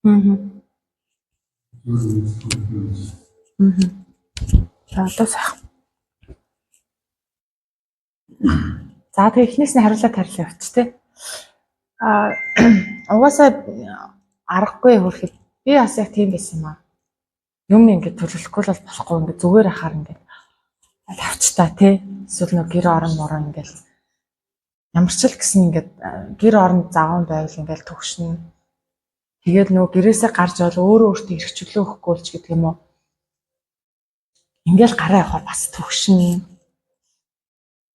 Мгм. Мгм. За одоо сайхан. За тэгээ эхнээс нь хариулаад харьлаа явууч тий. А угаасаа аргагүй хөрөхөд би бас яг тийм байсан юм аа. Юм ингээд төлөвлөхгүй л болохгүй ингээд зүгээр ахаар ингээд авчтаа тий. Эсвэл нэг гэр орон морон ингээд ямар ч л гэсэн ингээд гэр орон заван байвал ингээд төгшнө. Тэгээд нөгөө гэрээсээ гарч бол өөртөө эрх чөлөө өгөхгүй л ч гэдэг юм уу. Ингээл гараа явахаар бас төгшнө.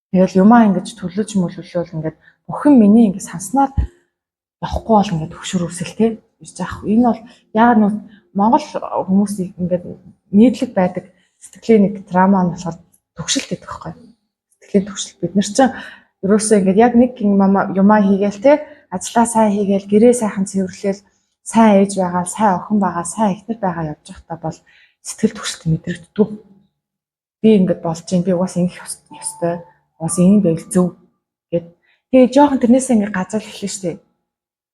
Тэгэл юмаа ингэж төлөж мөлөвлөөл ингээд бүхэн миний ингэ санснаар явахгүй бол ингээд төгшөр үсэл тий. Ирж яах. Энэ бол яг нэг Монгол хүмүүсийг ингээд нийтлэг байдаг сэтгэлийн нэг драма нь болохоор төгшөлт гэдэг байхгүй. Сэтгэлийн төгшөлт бид нар чинь ерөөсөө ингээд яг нэг юмаа хийгээл тий. Ажлаа сайн хийгээл гэрээ сайхан цэвэрлээл сайн ээж байгаа, сайн охин байгаа, сайн эхнэр байгаа явж байхдаа бол сэтгэл төгсөлт мэдрэгддэг. Би ингээд болж юм би угаас ингэх ёстой. Угаас ийм байвал зөв гэд. Тэгээ жоохон тэрнээсээ ингээд газар эхлэв штэ.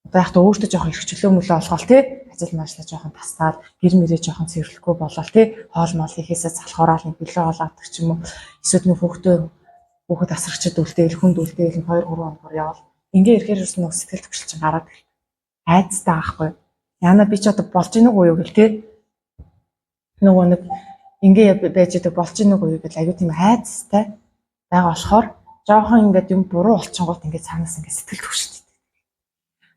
Одоо яг та өөртөө жоохон эрхчлөө мөлөө олгоол тий. Ажил маашлаа жоохон тасаад гэр мэрээ жоохон цэвэрлэхгүй болол тий. Хоол моол хийхээсээ залхуураад нэг билээ олоодаг ч юм уу. Эсвэл нэг хүүхэд асрагчд үлдээл хүнд үлдээл 2 3 хоногор явал. Ингээ ирэхээр нэг сэтгэл төгсөл чинь гараад айцтай аахгүй. Яна би ч одоо болж ийн үгүй юу гэл тий. Нөгөө нэг ингээ байж байгаа болж ийн үгүй юу гэл аюу тийм айцтай байгаа болохоор жоохон ингээд юм буруу болчихгоот ингээд цаанаас ингээд сэтгэл төвшөлт.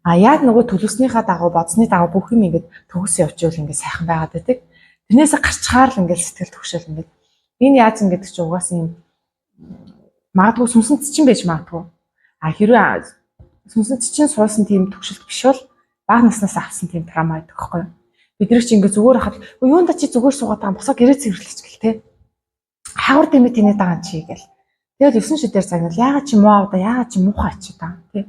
А яг нөгөө төлөвснийхаа дагуу бодсны дагуу бүх юм ингээд төгс явчихвал ингээд сайхан байгаад байдаг. Тэрнээсээ гарчхаар л ингээд сэтгэл төвшөл ингээд энэ яаж юм гэдэг чинь угаасаа юм магадгүй сүнсэн цэчин байж магадгүй. А хэрвээ сүнсэн цэчин суусан тийм төвшөлт биш бол бага наснаас авсан тийм драма байдаг байхгүй юу? Бид нар чи ингээд зүгээр хахад юунда чи зүгээр суугаад байгаа босоо гэрээ цэвэрлэж гэл те. Хавар дэмэт тэнэ дагаан чи гэл. Тэгэл 9 шидээр загнал яагаад чи муу авда яагаад чи муухай чи та тий.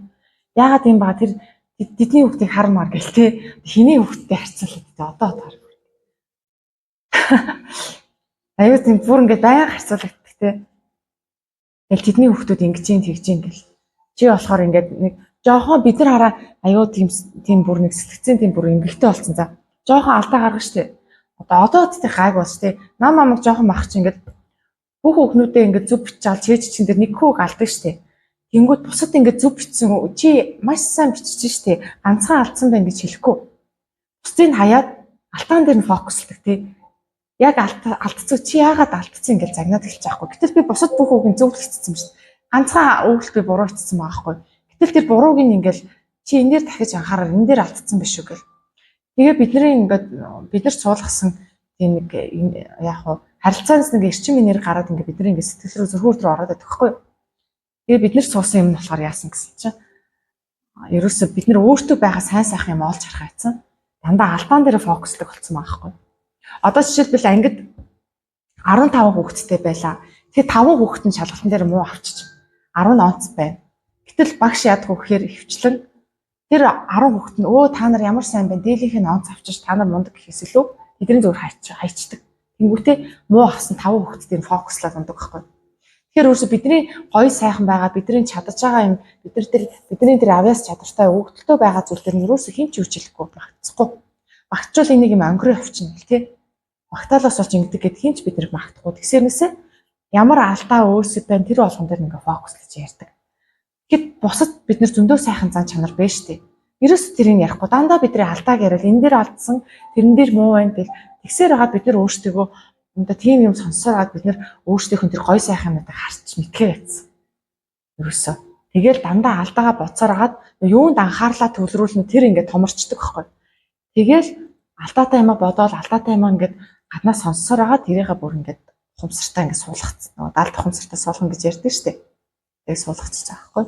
Яагаад юм ба тэр тэдний хүүхдийг хармаар гэл тий. Хиний хүүхдтэй харьцуулаад тий одоо таар. Аюу тийм бүр ингээд баян харьцуулагддаг тий. Тэгэл тэдний хүүхдүүд ингэж юм тэгж юм гэл. Чи болохоор ингээд нэг жоохон бид нар хараа аюу тийм бүр нэг сэтгцэн тийм бүр эмгэгтэй болсон за. Жоохон алдаа гаргаж штэ. Одоо тий гайг болж тий. Нам намайг жоохон мах чи ингээд бүх хүүхнүүдээ ингээд зүв бичаал чээж чин дээр нэг хүүг алдаг штэ. Тэнгүүд бусад ингээд зүв бичсэн чи маш сайн биччихэж штэ. Ганцхан алдсан байна гэж хэлэхгүй. Бусдыг хаяад алтаан дээр нь фокуслдаг тий. Яг алдцсан чи яагаад алдцсан ингээд загнаад эхэлж байгаа хгүй. Гэтэл би бусад бүх хүүгийн зөв хэлчихсэн юм штэ. Ганцхан өгөл би буруу хэлчихсэн байгаа хгүй. Гэтэл тэр бурууг нь ингээд чи энэ дээр дахиж анхаараа энэ дээр алдцсан биш үү гэл. Тэгээ бид нар суулгасан тийм нэг яг хуу харилцаанаас нэг эрчим минер гараад ингээд бидний ингээд сэтгэл рүү зөрхүүр рүү ороод байдаг хгүй. Тэгээ бид нар суусан юм нь болохоор яасан гэсэн чинь ерөөсөө бид нар өөртөө байгаа сайн сайхан юм олж харах айцсан. Дандаа алдаан дээр фокуслог болсон байгаа хгүй. Одоо жишээлбэл ангид 15 хүүхэдтэй байлаа. Тэгээ 5 хүүхэд нь шалгалтын дээр муу авчиж 10 онц байна. Гэтэл багш яадгүй гэхээр хөвчлэн тэр 10 хүүхэд нь өө та нар ямар сайн байна. Дийлийнх нь онц авчиж та нар мундаг гэхээс илүү тэдний зүгээр хайчдаг. Тэнгүүтээ муу авсан 5 хүүхэдтэй фокуслаад ундаг байхгүй. Тэгэхээр өөрөөсөө бидний гоё сайхан байгаа, бидний чадаж байгаа юм, бидний тэр авьяас чадвартай өгөгдөлтөө байгаа зүйл төр нь ерөөсөө хэн ч үжилэхгүй багтахгүй. Багтчвал энийг юм өнгөрөө авчна гэл тий. Багтаалаас болж ингэдэг гэд хэн ч биднийг магтахгүй. Тэгсэрнээсээ ямар алдаа өөрсөд байна тэр болгон дээр ингээ фокуслаж ярьдаг. Гэт бусад бид нар зөндөө сайхан зан чанар байна штэ. Ерөөсөө тэрийг ярихгүй дандаа бидний алдааг яриад энэ дээр алдсан, тэрэн дээр муу байна гэл тэгсээр байгаа бид нар өөрсдөө энэ тийм юм сонсоод бид нар өөрсдийнх нь тэр гой сайхан юмнуудыг харч мэдхээ байсан. Ерөөсөө. Тэгэл дандаа алдаагаа буцаар агаад юунд анхаарлаа төвлөрүүлнэ тэр ингээд томорчдөг байхгүй. Тэгэл алдаатай юмаа бодоол алдаатай юмаа ингээд гаднаас сонссоор агаад тэрийгээ бүр ингээд ухамсартаа ингээд суулгацсан. Нөгөө далд ухамсартаа суулгах гэж ярьдаг штэ. Яг суулгацчих байгаа байхгүй.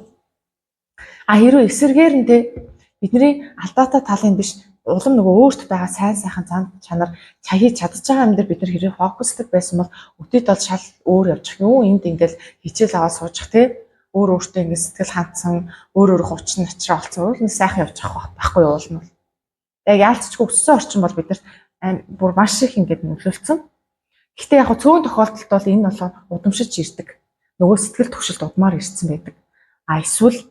А хэрвээ эсэргээр нь те бидний алдаатай талын биш улам нөгөө өөрт байгаа сайн сайхан зан чанар хийж чадж байгаа юм дээр бид нар хэрэг фокуслдаг байсан бол өдөрт бол шал өөр явчих юм. Энд ингээл хичээл аваад суучих те өөр өөртөө ингээд сэтгэл хандсан өөр хувчин очроо олцсон өөр нэг сайхан явчих байхгүй юу уул нь. Яг яалтчгүй өссөн орчин бол бид нар бүр маш их ингээд нөлөөлсөн. Гэхдээ яг цөөн тохиолдолд бол энэ бол удамшиж ирдэг. Нөгөө сэтгэл төвшөлт удмаар ирсэн байдаг. А эсвэл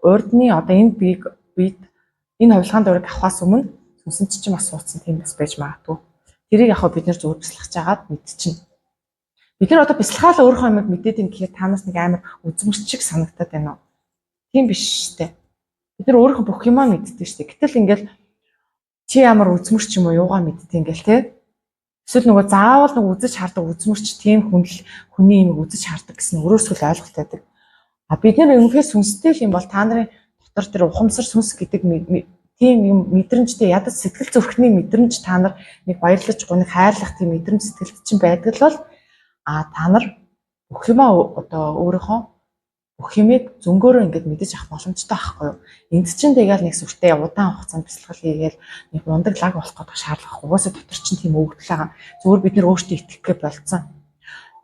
урдны одоо энэ бид энэ хувилгаанд ураг авахаас өмнө сүнсэн ч бас суудсан тийм бас байж магадгүй. Тэрийг яг бид нэр зөв бяцлах чагаад мэдчихнэ. Бид нар одоо бяцлахаал өөрийнхөө юмыг мэдээд юм гэхээр танаас нэг амар үзмэрч шиг санагтаад байна уу? Тийм биш штэ. Бид нар өөрийнхөө бүх юмаа мэддэг штэ. Гэтэл ингээл чи ямар үзмэрч юм уу юугаа мэддэг ингээл те. Эсвэл нөгөө заавал нөгөө үзэж хардаг үзмэрч тийм хүний юм үзэж хардаг гэсэн өөрөөсөө л ойлголт байдаг. А бид нар үнэхээр сүнстэй юм бол та нарын дотор тэр ухамсар сүнс гэдэг тийм юм мэдрэмжтэй ядаж сэтгэл зүрхний мэдрэмж та нар нэг баярлаж гоныг хайрлах тийм мэдрэмж сэтгэлд чинь байдаг л бол та нар бүх юмаа одоо өөрийнхөө бүх юмыг зөнгөөрөө ингэж мэдэж авах боломжтой байхгүй юу? Энд чинь тэгэл нэг сүртэй удаан хугацаанд бяцлал хийгээл нэг мундаг лаг болох гэдэг шаардлага угаасаа дотор чинь тийм өвдөл байгаа. Зүгээр бид нэр өөртөө итгэх гэж болцсон.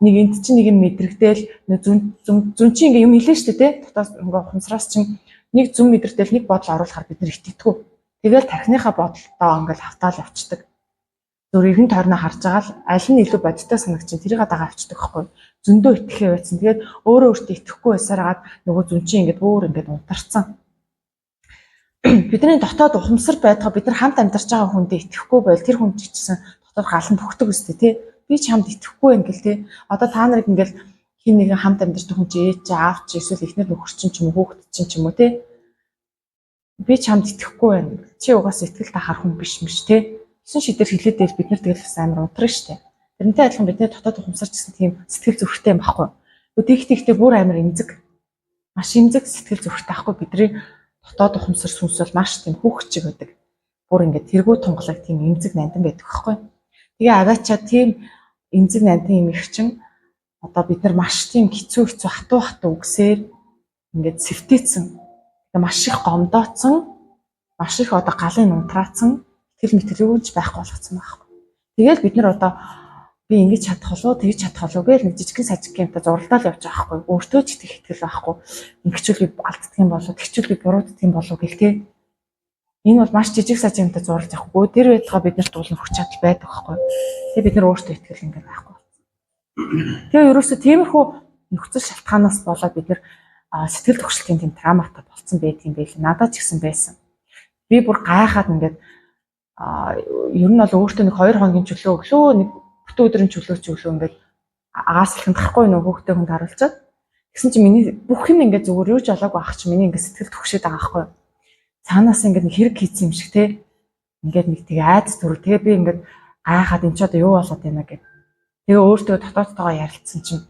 Нэг энд чинь нэг юм мэдрэгдээл зүн чинь ингээм юм хэлээ шүү дээ дотоос ингээ ухамсараас чинь нэг зүн мэдрэгдээл нэг бодол оруулахаар бид нэр итгэдэггүй. Тэгэл тархиныхаа бодолдоо ингээл хавтаал явцдаг. Зүгээр иргэн тойрноо харж байгаа л аль нь илүү бодиттой санагч тэрийг дагаа авчдаг байхгүй. Зөндөө итгэхээ байсан. Тэгээд өөрөө өөртөө итгэхгүй байсараад нөгөө зүн чинь ингээд бүр ингээд унтарцсан. Бидний дотоод ухамсар байдгаа бид нар хамт амьдарч байгаа хүндээ итгэхгүй байл тэр хүн чичсэн дотоод галан бөхдөг өстэй тий. Би ч хамт итгэхгүй ингээл тий. Одоо та нарыг ингээл хин нэгэн хамт амьдарч хүн чи ээж аав чи эсвэл эхнэр нөхөр чинь ч юм уу хүүхэд чинь ч юм уу тий. Би ч хамт итгэхгүй байна. Чи угаасаа итгэл тахаар хүн биш мэж тий. Гэсэн шидээр хилээдэл бид нар тэгэл бас амар унтрах штэ. Тэрнтэй адилхан бидний дотоод ухамсарч гэсэн тийм сэтгэл зүрхтэй юм баггүй. Тэгтээ бүр амар эмзэг. Маш эмзэг сэтгэл зүрхтэй байхгүй бидний дотоод ухамсар сүнс бол маш тийм хүүхчиг байдаг. Бүр ингээд тэргүү тунгалаг тийм эмзэг нандин байдаг байхгүй. Тэгээ аваачаа тийм эмзэг нандин юм их чинь одоо бид нар маш тийм хэцүү хатуу үгсээр ингээд сэвтээсэн. Тэгээ маш их гомдооцсон, маш их одоо галын унтраацсан тэл мэтрэлгүйч байхгүй болгоцсон байхгүй. Тэгэл бид нар одоо би ингэж чадах болов, тэгж чадах болов гэж нэг жижигхэн сажигхэнтэй зурлалаа явж байгаа байхгүй. Өөртөө ч итгэх итгэл байхгүй. Ингэчүүл би алддаг юм болов, тэгчүүл би бурууддаг юм болов гэл тээ. Энэ бол маш жижиг сажигхэнтэй зурлаж явахгүй. Тэр байтугай бид нарт дуулах хүч чадал байдаг байхгүй. Тэгээ бид нар өөртөө итгэл ингэ байхгүй. Тэгээ ерөөсөө тиймэрхүү нөхцөл шалтгаанаас болоод бид нар сэтгэл төгсөлтийн тийм травматай болцсон байдгийн байл. Надад ч гэсэн байсан. Би бүр гайхаад ингээд ер нь бол өөртөө нэг 2 хоногийн чөлөө өглөө нэг бүтэн өдрийн чөлөө ингээд агааслахын тахгүй нөө хүүхдээ хүнд харуулчаад тэгсэн чинь миний бүх юм ингээд зүгээр юу ч олоогүй ах чи миний ингээд сэтгэл төгшөөд байгаа байхгүй. Цаанаас ингээд нэг хэрэг хийсэн юм шиг те. Ингээд нэг тэгээ айц зүрх тэгээ би ингээд гайхаад энэ ч одоо юу болоод байна гэд. Тэгээ өөртөө дотоодтойгоо ярилцсан чинь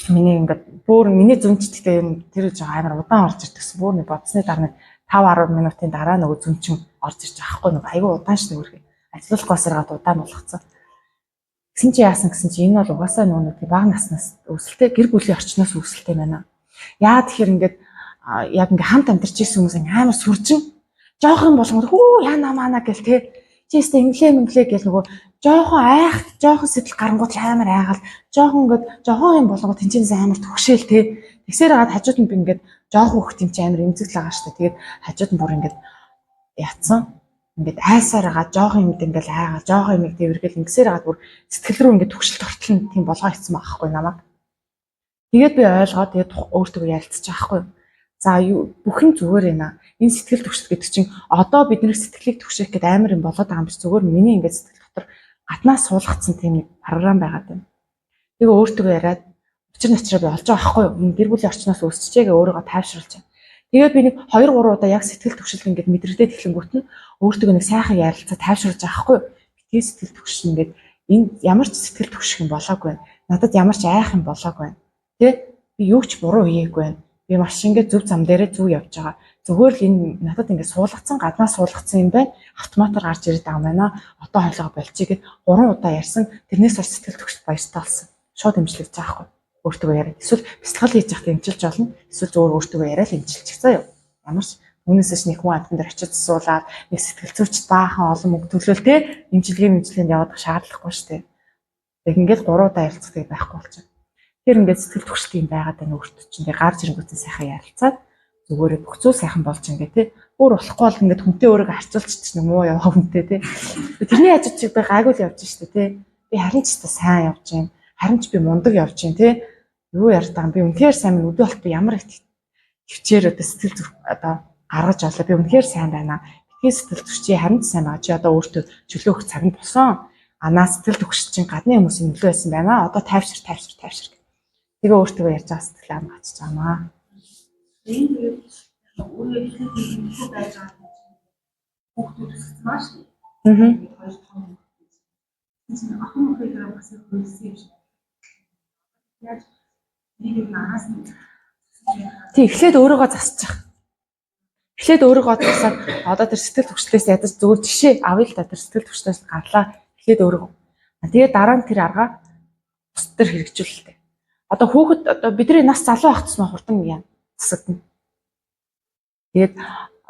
миний ингээд бүр миний зүнчтэй тэр жоо амар удаан орж ирдэгсэн. Бүр нэг бодсны дараа 5-10 минутын дараа нөгөө зүн чинь орж ирж байгаа хгүй нөгөө айгүй удаан шүү дээ. Ажиллах госоргаад удаан болгоцсон. Гэсэн чи яасан гэсэн чи энэ бол угаасаа нөгөө баг наснаас өсөлттэй гэр бүлийн орчноос өсөлттэй байна. Яа тэгэхээр ингээд яг ингээд хамт амьдарч ирсэн хүмүүс амар сүржин жоох юм болгоод хүү яана маана гэл те чистэ инглээ гэл нөгөө жоохон сэтгэл гарангууд амар айгаал жоохон юм болгоод тэнцэнээс амар төгшөөл те тэгсээр хагаад хажууд нь би ингээд жоох хөхт юм чи амар эмзэглэл байгаа штэ тэгээд хажууд нь бүр ингээд ятсан ингээд айсаар байгаа жоох юмд ингээд айгаал жоох юмыг дэвэргээл ингэсээр хагаад бүр сэтгэл рүү ингээд төгшөлт ортол нь тийм болгоо хийсэн байхгүй намайг. Тэгээд би ойлгоод тэгээд өөртөө ярилцчих байхгүй. За бүх юм зүгээр байна. Энэ сэтгэл төгсөлт гэдэг чинь одоо бидний сэтгэлийг төгшөөх гэдэг амар юм болоод байгаа юм биш зүгээр миний ингээд сэтгэл дотор гатнаас суулгацсан тийм нэг програм байгаад байна. Тэгээ өөртөө яриад учир начраа би олж байгаа байхгүй юу? Энэ гэр бүлийн орчноос өсчихээгээ өөрийгөө тайвшруулж байна. Тэгээд би нэг 2-3 удаа яг сэтгэл төгсөлт ингээд мэдрэгдээд эхлэнгүүт нь өөртөө нэг сайхан ярилцаа тайвшруулж байгаа байхгүй юу? Битгий сэтгэл төгсөл ингээд энэ ямар ч сэтгэл төгсөх юм болоогүй байна. Надад ямар ч айх юм болоогүй байна. Тэ би юу ч буруу хийгээгүй байна. Би маш ингээд зөв зам дээрээ зөв явж байгаа. Зүгээр л энэ надад ингээд суулгацсан гаднаас суулгацсан юм байна. Автоматар гарч ирээд байгаа юм байна. Одоо хойлоо болчих гээд 3 удаа ярьсан. Тэрнээс бол сэтгэл төгсөлт баяртай болсон. Шууд имжлэгдэж байгаа хгүй. Өөртөө яриад. Эсвэл бяцлал хийж явахдаа имжилж болно. Эсвэл зөвөр өөртөө яриад имжилчих заа юу. Ямар ч түүнээсээ нэг хүн амтан дээр очиж суулаад нэг сэтгэл зүйчд баахан олон мөнгө төлөөл те имжилгээнд явах шаардлагагүй шүү дээ. Тэг ингээд 3 удаа ярилцдаг байхгүй болчихно. Тэр ингээд сэтгэл төгсөлт юм байгаад байна өөртөө чинь тэг гарч ирэнгүүтээ сайхан ярилцаад зүгээрээ бүх зүйл сайхан болж ингээд те өөр болохгүй бол ингээд хүнтэй өөрийгөө харьцуулчих нэг муу яваа хүнтэй те тэрний ажил чиг би гайгүй л явж штэ те би харин ч та сайн явж байна харин ч би мундаг явж байна те юу ярьдаг би үнэхээр сайн өдөө болт би ямар их хөвчээр одоо сэтгэл зүрх одоо гаргаж олоо би үнэхээр сайн байна би сэтгэл түгшчи харин ч сайн байгаа. Чи одоо өөртөө чөлөөх цаг нь болсон. Наа сэтгэл түгш чинь гадны хүмүүсийн нөлөө байсан байна. Одоо тайвшир. Тэгээ өөртөө ярьж байгаа сэтгэл амгач чамаа. Энэ тэгээд өөрөө хэлэх байж байгаа хүүхдүүд өссөн маш их. Хоёр том. Энэ ахын хэрэг бас хөлсөн юм шиг. Яг нэг наас тий эхлээд өөрийгөө засчих. Эхлээд өөрийгөө засаад одоо тэр сэтгэл түгшлээс ядаж зүгээр жишээ авъя л да тэр сэтгэл түгшлээс гарлаа. Эхлээд өөрийгөө. Тэгээ дараа нь тэр арга бус дээр хэрэгжүүлэлтэй. Одоо хүүхэд одоо бидний нас залуу байх тусмаа хурдан яа засагдана. Тэгээд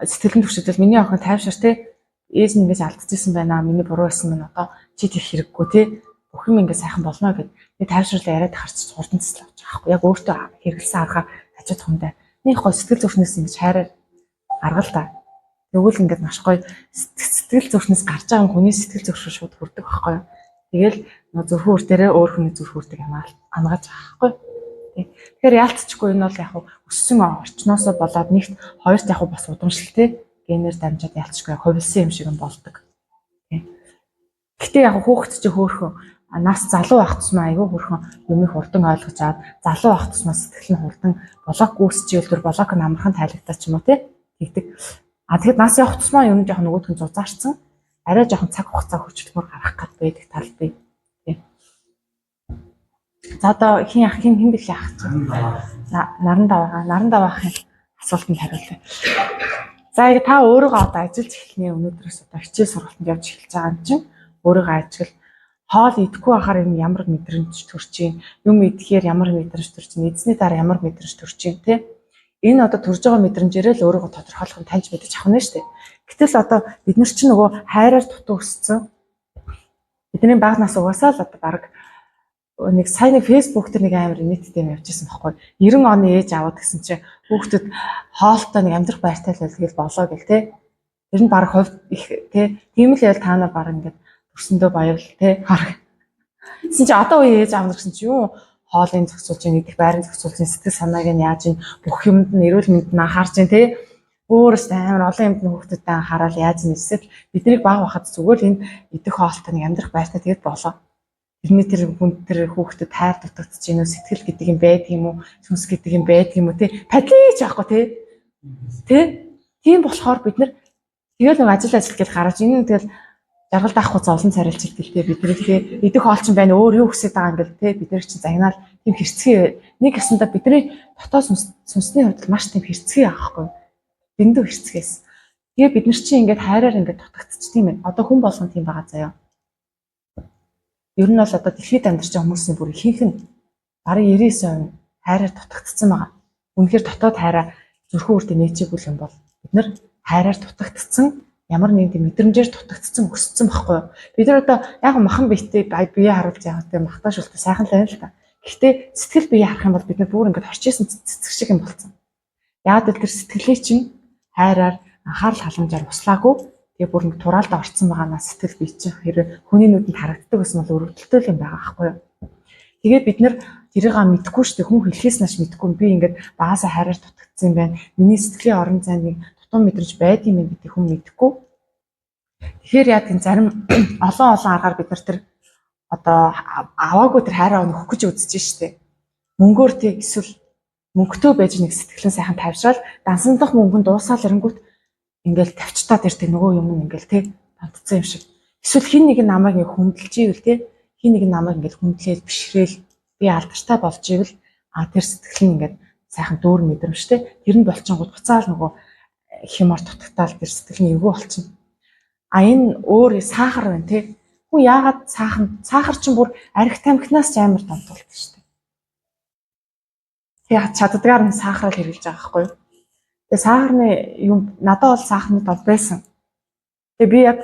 сэтгэлийн түвшиндэл миний охин тайвшир те ээж нь ингэж алдчихсан байна. Миний буруу байсан мэн одоо чи тэр хэрэггүй те бүх юм ингэ сайхан болно гэд. Тэгээд тайвшруулаа яриад харч хурдан заслаа авч байгаа. Яг өөртөө хэрэгэлсэн аргаар ажиж хундаа. Нэг гоо сэтгэл зүрхнээс ингэж хайраар аргал та. Тэгвэл ингэж маш гоё сэтгэл зүрхнээс гарч байгаа хүний сэтгэл зүрх шууд хүрдэг байхгүй юу. Тэгэл зүрхүүр дээрээ өөр хүний зүрхүүртэг ангаж байгаа байхгүй. Тэгэхээр яалтчгүй энэ бол яг өссөн орчноосоо болоод нэгт хоёрт яг бас удамшилтэй генээр дамжаад яалтчгүй хувилсан юм шиг юм болдог. Гэтэ яг хүүхэд чи хөөхөн нас залуу байх тусмаа айгүй хөөхөн юмыг хурдан ойлгож аваад залуу байх тусмаа сэтгэл нь хурдан блок үүсчихвэл тэр блок нь амархан тайлагдаж ч юм уу тэгдэг. Тэгэхэд нас явах тусмаа юм жоохон нөгөөдх нь зузаарсан. Арай жоохон цаг хугацаа хурцлмөр гарах гад байдаг тал бий. За одоо хин бэлээ ах чинь. Наран даваахын асуултанд хариулъя. За яг та өөрийгөө одоо ажиллаж эхлэнэ өнөөдрөөс одоо хичээл сургалтанд явж эхэлж байгаа юм чинь өөрийгөө ажил хоол идэхгүй байхаар ямар мэдрэмж төрж чинь юм идэхээр ямар мэдрэмж төрж чинь эзний дараа ямар мэдрэмж төрж чинь те энэ одоо төрж байгаа мэдрэмжээрээ л өөрийгөө тодорхойлох нь таньж мэдэж авах нь шүү дээ. Гэтэл одоо бид нар чинь нөгөө хайраар дутуу өссөн. Бидний баг нас угаасаа л одоо баг нэг сайн нэг фэйсбүүк дээр нэг амар нийттэй юм явжсэн байхгүй. 90 оны ээж аваад гэсэн чинь хүүхдэд хоолтой нэг амьдрах байртай л тэгэл болоо гэл те. Тэр нь баг хувь их те. Тийм л ял та нар баг ингээд төрсөндөө баярл те. Хараг. Гэсэн чинь одоо үе ээж аав нар гэсэн чинь юу хоолыг зохицуулж, идэх байрыг зохицуулж, сэтгэл санааг нь яаж ин бүх юмд нь эрүүл мэндэд нь анхаарч ин те. Өөрөөс амар олон юмд нь хүүхдэдээ анхаарал яаж нэсэл биднийг баг бахад зүгээр энэ идэх хоолтой нэг амьдрах байртай тэгэд болоо. Тэрний тэр хүн тэр хүүхдэд хайр дутагдаж гинөө сэтгэл гэдэг юм байдаг юм уу? Сүнс гэдэг юм байдаг юм уу те? Падлиж байхгүй те? Тэ? Тийм болохоор бид нар тэгэл нэг ажил гэж гараад энэ тэгэл жаргал даахгүй зовлон царилж хэлтэй бид нар те идэх хоол чинь байна өөр юу хүсэж байгаа юм бэл те бид нар чинь загнаал тийм хэрцгий нэг ясандаа бидний дотоод сүнсний хувьд маш тийм хэрцгий аахгүй. Дэндүү хэрцгээс. Тэгээ бид нар чинь ингээд хайраар ингээд дутагдчих тийм ээ. Одоо хүн болгон тийм байгаа заяа. Ер нь бол одоо дэлхийд амьдарч байгаа хүмүүсийн бүр ихэнх нь бараг 99% хайраар дутагдсан байгаа. Үнэхээр дотоод хайраа зүрхэн үрдэ нээчихгүй юм бол бид нар хайраар дутагдсан ямар нэгэн мэдрэмжээр дутагдсан өссөн байхгүй юу? Бид нар одоо яг махан биетэй бие харуулж яваад тийм махтаашултай сайхан л байна л та. Гэхдээ сэтгэл бие харах юм бол бид нар бүр ингээд орчижсэн цэцэг шиг юм болсон. Яг л тэр сэтгэлээ чинь хайраар анхаарал халамжаар услаагүй тэгээ бүр нэг тураалд орцсон байгаа нас сэтгэл бий чинь хэрэг хүний нүдэнд харагддаг гэсэн бол өрөвдөлтөө юм байгаа байхгүй юу. Тэгээ бид нэр тэрийг мэдхгүй шүү дээ хүн хэлхээс нааш мэдхгүй би ингээд багасаа хайраар дутагдсан юм байна. Миний сэтгэлийн орон зайд нэг дутуу мэдрэмж байдаг юм гэдэг хүн мэдхгүй. Тэгэхээр яг энэ зарим олон аргаар бид нар тэр одоо аваагүй тэр хайраа өгөх гэж үзэж штэ. Мөнгөөр тэг эсвэл мөнгөтэй байж нэг сэтгэлэн сайхан тавьшаал дансан дах мөнгөнд дуусаал ирэнгүүт ингээл тавьчтаа тэр нөгөө юм ингээл те тантцсан юм шиг. Эсвэл хин нэг намайг ингээ хүндэлж ивэл те хин нэг намайг ингээл хүндлээл бишрээл би алдартай болж ивэл тэр сэтгэл нь ингээд сайхан дүүр мэдрэмжтэй тэр нь болчихгод буцаал нөгөө хямар дутагтаал тэр сэтгэл нь эвгүй болчихно. Энэ өөр сахар байна те. Хүн яагаад сахар чинь бүр арх тамхинаас ч амар томтолдог шүү дээ. Тэгээ чаддгаар нь сахараар хэрэглэж байгаа байхгүй юу? Тэгээ сахарны юм надад бол сахарны дод байсан. Тэгээ би яг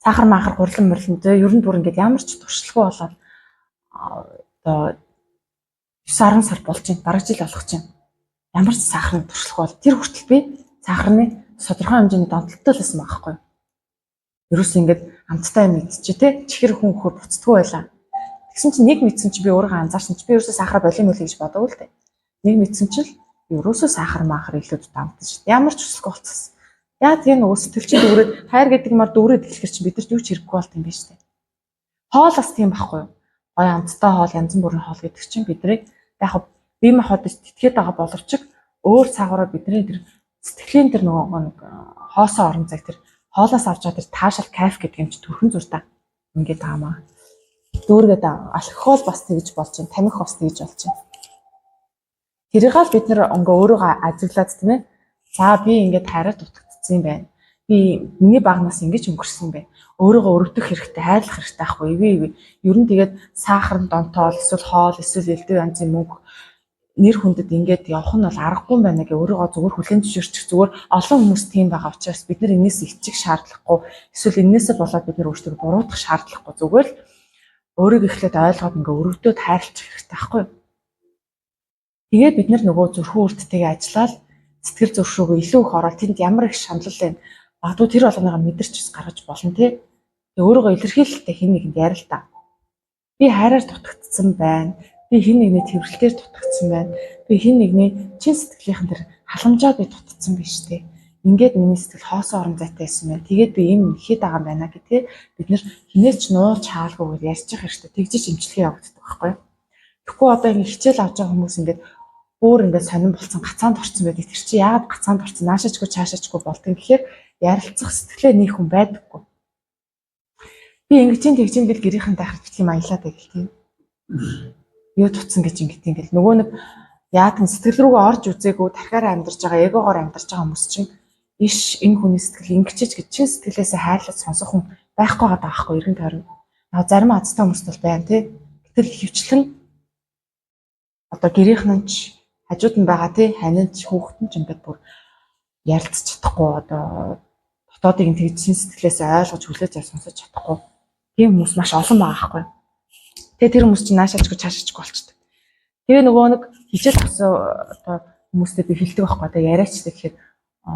сахар махар хурлан мөрлөн тэгээ ер нь бүр ингээд ямар ч туршлагагүй болоод одоо 9-10 сар болж байна. Бараг жил болох чинь. Ямар ч сахарны туршлага бол тэр хүртэл би сахарны тодорхой хэмжээний донтолтой л байсан байхгүй юу? Ерөөс ингээд амттай юм идчихэ те чихэр хүн хөр буцдаггүй байлаа. Тэгсэн чинь нэг мэдсэн чи би өөрөө анзаарсан чи би ерөөсөө сахар болим үл гэж бодов л дээ. Нэг мэдсэн чи ерөөсөө сахар махар илүү дамтсан шүү дээ. Ямар ч төсөлгүй болчихсон. Яа тийм нөгөө сэтгэлч дүүрээ хайр гэдэг мар дүүрээ дэлгэр чинь бидэрт юу ч хэрэггүй болт юм биш үү? Хоол бас тийм байхгүй юу? Гой амттай хоол, янз бүрийн хоол гэдэг чинь бидний яг бие махбодд тэтгээд байгаа боловч өөр цагаараа бидний тэр сэтгэлийн тэр нөгөө нэг хоосоо орон зай тэр хоолоос авч байгаа тэр таашаал кайф гэдэг юм чи төрхөн зур та. Ингээд таамаа. Дүүргээд алкогол бас тэгж болж байна. Тамхи бас тэгж болж байна. Тэрийг л бид нэр ингээ өөрийгөө ажиглаад тийм ээ. За би ингээд хайраар дутагдсан юм байна. Би миний багнаас ингэж өнгөрсөн юм байна. Өөрийгөө өрөвдөх хэрэгтэй, хайрлах хэрэгтэй ахгүй юу? Ер нь тэгээд сахар, донтоол, эсвэл хоол, эсвэл элдв янзын мөнгө нэр хүндэд ингээд явах нь бол аргагүй юм байна гэ өөрийгөө зүгээр хүлэн зөвшөөрчих зүгээр олон хүмүүс тийм байгаа учраас бид нар энэс иччих шаардлагагүй эсвэл энээсээ болоод бид нар өөрсдөө буруутгах шаардлагагүй зүгээр л өөрийгөө эхлээд ойлгоод ингээ өрөвдөд хайрлах хэрэгтэй байхгүй юу? Тэгээд бид нар нөгөө зүрхэн үрдтэйгээ ажиллаад сэтгэл зүйн рүүгээ илүү их ороод тэнд ямар их шаналл байна. Магадгүй тэр болгоныгаа мэдэрч гаргаж болно тий. Тэгээ өөрийгөө илэрхийлэлтэй хэн нэгэнд ярил та. Би хайраар дутагдсан байна. Би хэн нэгний тэрвэрлэлээр дутагдсан байна. Би хэн нэгний чин сэтгэлийнхэн тэр халамжаа би дутагдсан биш тий. Ингээд миний сэтгэл хоосоо орон зайтай байсан байна. Тэгээд би юм ихэд байгаа юм байна гэдгээ бид нэр хинээч нуулж хаалгүйгээр ярьчих хэрэгтэй. Тэгжиж имчилгээ явагддаг байхгүй юу? Тэгэхгүй одоо ингэ хичээл авч байгаа хүмүүс ингээд бүр ингээд сонирн болцсон гацаанд орсон байдаг. Тэр чи яагаад гацаанд орсон наашаачгүй чаашаачгүй болдгийг гэхээр ярилцах сэтгэлээ нэг хүн байдаггүй. Би ингэж тэгж гэл гэрийнхэнтэй харж тийм аялаад байг тийм. Юу тутсан гэж ингэж ингээл нөгөө нэг яатан сэтгэл рүүгээ орж үзээгүй тархиараа амьдарч байгаа эгоогоор амьдарч байгаа хүмүүс чинь иш энэ хүний сэтгэл ингэчиж гэж чин сэтгэлээсээ хайрлаж сонсох хүн байхгүй байгаа даахгүй эргэн тойрон. Яг зарим азтай хүмүүс бол байна тий. Гэтэл хөвчлэн одоо гэрийнхэн ч хажууд нь байгаа тий ханин ч хүүхэд нь ч ингээд бүр ярилцж чадахгүй одоо дотоодыг нь тэгж чин сэтгэлээсээ ойлгож хүлээж авч сонсож чадахгүй. Тийм хүмүүс маш олон байгаа байхгүй. Тэгээ тэр хүмүүс чинь наашаачгүй чаашаачгүй болчихдээ. Тэгээ нөгөө нэг хичээл авсан одоо хүмүүстэй би хэлдэг байхгүй. Тэгээ яриачдаг гэхэд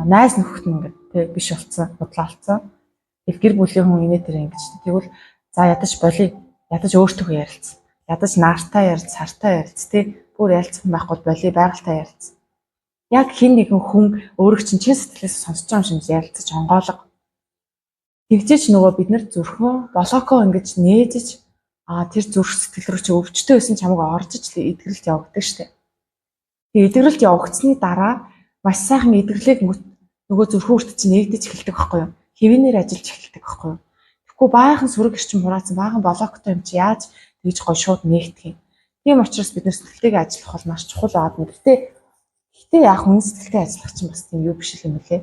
найз нөхөд нь ингээд тий биш болцсон, бодлоо олцсон. Тэг гэр бүлийн хүн инээ тэр ингэж тэгвэл за ядаж болий, ядаж өөртөө ярилцсан. Ядаж наартаа ярилц, сартаа ярилц тий бүр ярилцах байхгүй болий байгальтаа ярилц. Яг хин нэгэн хүн өөрөг чинь чин сэтгэлээс сонсож байгаа юм шиг ярилцаж онгоолго. Тэгжээч нөгөө бид нар зүрхөө болоокоо ингэж нээжиж тэр зүрх сэтгэл рүү чи өвчтөй байсан чамайг оржиж эдгэрэлт явагддаг штеп. Тэгээ эдгэрэлт явагдсны дараа маш сайхан эдгэрлэг нөгөө зүрхэн үрт чи нэгдэж эхэлдэг байхгүй юу? Хэвийнээр ажиллаж эхэлдэг байхгүй юу? Тэгэхгүй баахан сүрэг эрчим хураацсан баахан блоктой юм чи яаж тэгж гой шууд нээгдэх юм. Тийм учраас бид нэр сэтгэлтэйгээ ажиллах бол маш чухалаад юм. Гэтэ яг хүн сэтгэлтэй ажиллах чинь бас тийм юу биш юм бэлээ.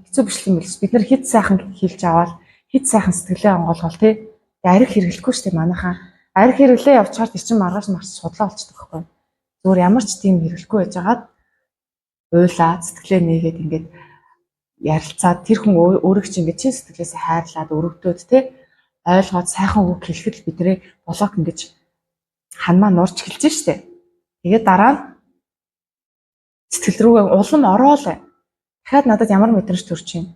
Хэцүү биш юм бэлээс бид нар хэд сайхан хэлж аваад хэд сайхан сэтгэлээ онгойлгол тий. Арх хэрэглэхгүй шүү дээ манайхаа. Арх хэрэглээ явчихаар тэр чинь маргааш марч судлаа болчихдог байхгүй юу? Зүгээр ямар ч тийм хэрэглэхгүй байжгаад уйлаад сэтгэлээ нээгээд ингээд ярилцаад тэр хүн өөрөг чинь ингээд чин сэтгэлээс хайрлаад өрөвдөөд тий ойлгоод сайхан үг хэлэхэд бидний блок ингэж ханмаа нуурч эхэлж штэ. Тэгээд дараа нь сэтгэл рүүгээ улам ороолаа. Дахиад надад ямар мэдрэмж төрж байна?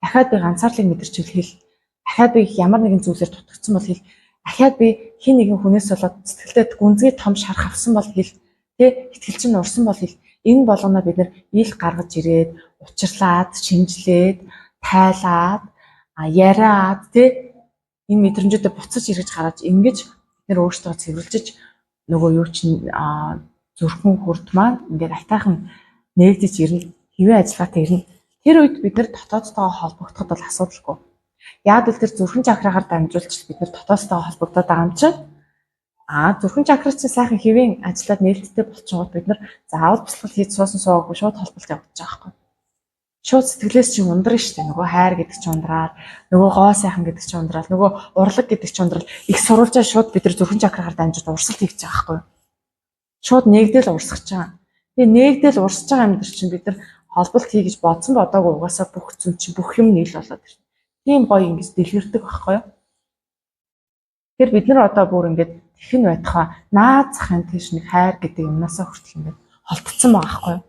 Дахиад би ганцаарлыг мэдэрч хэл. Дахиад би ямар нэгэн зүйлээр дутагдсан бол хэл. Дахиад би хин нэгэн хүнээс болоод сэтгэлдээ гүнзгий том шарх авсан бол хэл. Тэ итгэл чинь урсан бол хэл. Энэ болгоноо бид нар ил гаргаж ирээд учирлаад, шинжлээд, тайлаад, яриад тэ энэ мэдрэмжүүдэд буцаж иргэж гараад ингэж бид нар өөрсдөө цэвэрлжиж нөгөө юу чинь зүрхэн хүрд маань ингээд атайхан нээгдэж ирнэ. Хэвээ ажиллагаатай ирнэ. Тэр үед бид нар дотоодтойгоо холбогдоход бол асуудалгүй. Яг л тэр зүрхэн чакрагаар дамжуулж бид нар дотоодтойгоо холбогдоод байгаа юм чинь зүрхэн чакрач сайхан хэвэн ажиллаад нээлттэй болчихгоо бид нар заавал бяцлал хийж суусан суугаагүй шууд холболт явагдаж байгаа байхгүй. Шууд сэтгэлээс чинь ундрна шүү дээ. Нөгөө хайр гэдэг чинь ундраад, нөгөө гоо сайхан гэдэг чинь ундраад, нөгөө урлаг гэдэг чинь ундрал их сурвалжаа шууд бид нар зүрхэн чакрагаар дамжуулж урсгалт хийж байгаа байхгүй. Шууд нээгдэл урсгаж байгаа. Тэгээ нээгдэл урсж байгаа юм дэр чинь бид нар холболт хий гэж бодсон бодоогүй угаасаа бүх зүйл чинь бүх юм нийл болоод ирнэ. Тийм гоё ингэж дэлгэрдэг байхгүй юу? Тэр бид нар одоо бүр ингэж тэхэн байтхаа наад захын тийш нэг хайр гэдэг юмнасаа хүртэл ингэж холтцсон байгаа байхгүй юу?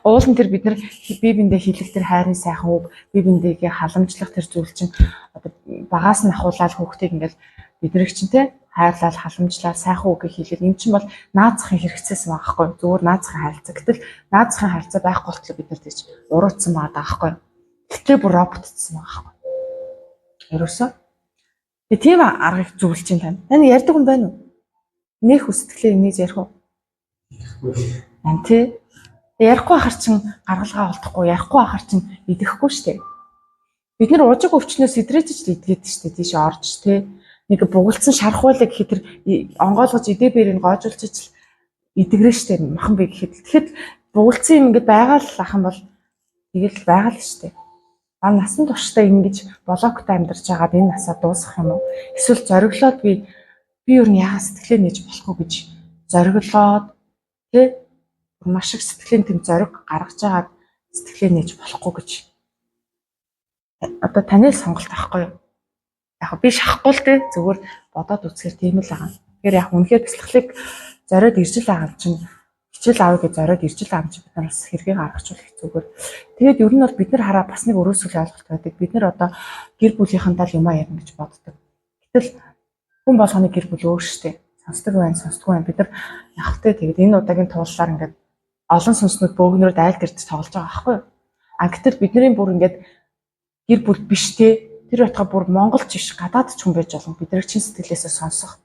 Уулын тэр бид нар бие биендээ хийлэх тэр хайрын сайхан үг, бие биендээгээ халамжлах тэр зүйл чинь одоо багаас нь ахуулаад хүүхдийг ингэж Бидний чинь те хайрлал, халамжлал, сайхан үгийг хэлээд энэ чинь бол наазахын хэрэгцээс байгаа байхгүй. Зүгээр наазахын харилцаа. Гэтэл наазахын харилцаа байхгүй болтлоо бид нар тийч уруудсан байгаа байхгүй. Гэтэл бүр роботцсан байгаа байхгүй. Ерөөсөө. Тэгээ тийм аргыг зөвлөж чинь тань. Таны ярьдаг хүн байна уу? Нэх үсэтгэлээ инээж ярих уу? Ан тий. Ярихгүй ахар чин гаргалгаа олдохгүй, ярихгүй ахар чин идэхгүй штэ. Бид нар уужиг өвчнөөс сэдрэж ч идгээд штэ тийш орж тий. Нэг бугалцсан шархуулаа гэхэд тэр онгойлгож идээ бэрийг гоожулж ич идэгрээ штэ махан би гэхэд. Тэгэхэд бугалцсан юм ингээд байгаа л ах юм бол тэгэл байгаа л штэ. Насан туршдаа ингэж блоктой амьдарч байгаад энэ насаа дуусгах юм уу? Эсвэл зориглоод би юу яагаад сэтгэлээ нээж болохгүй гэж зориглоод тий маш их сэтгэлийн тэм зориг гаргаж байгаад сэтгэлээ нээж болохгүй гэж одоо таны сонголт авахгүй юу? Яг би шахахгүй л дээ зүгээр бодоод үзэхээр тийм л байгаа. Тэгэхээр яг үнэхээр бяцлахлыг зориод ирж л байгаа юм чинь хичээл авъя гэж зориод ирж л байгаа юм чинь бид нар бас хэрэгээ гаргахчул их зүгээр. Тэгээд ер нь бол бид нар хараа бас нэг өрөөсгөл ойлголт байдаг. Бид нар одоо гэр бүлийнхэнтэй л юмаа ярина гэж боддог. Гэтэл хүн болгоны гэр бүл өөр штэ. Сонсдог байна, сонсдгүй байна. Бид нар явахтай тэгээд энэ удаагийн тууллаар ингээд олон сүнснүүд бөөгнөрөд айл гэрд тоглож байгаа байхгүй юу? Гэтэл бидний бүр ингээд гэр бүл биш те. Тэр байтугай бүр монголч биш гадаад ч хүн байж болно. Бидний чин сэтгэлээсээ сонсох,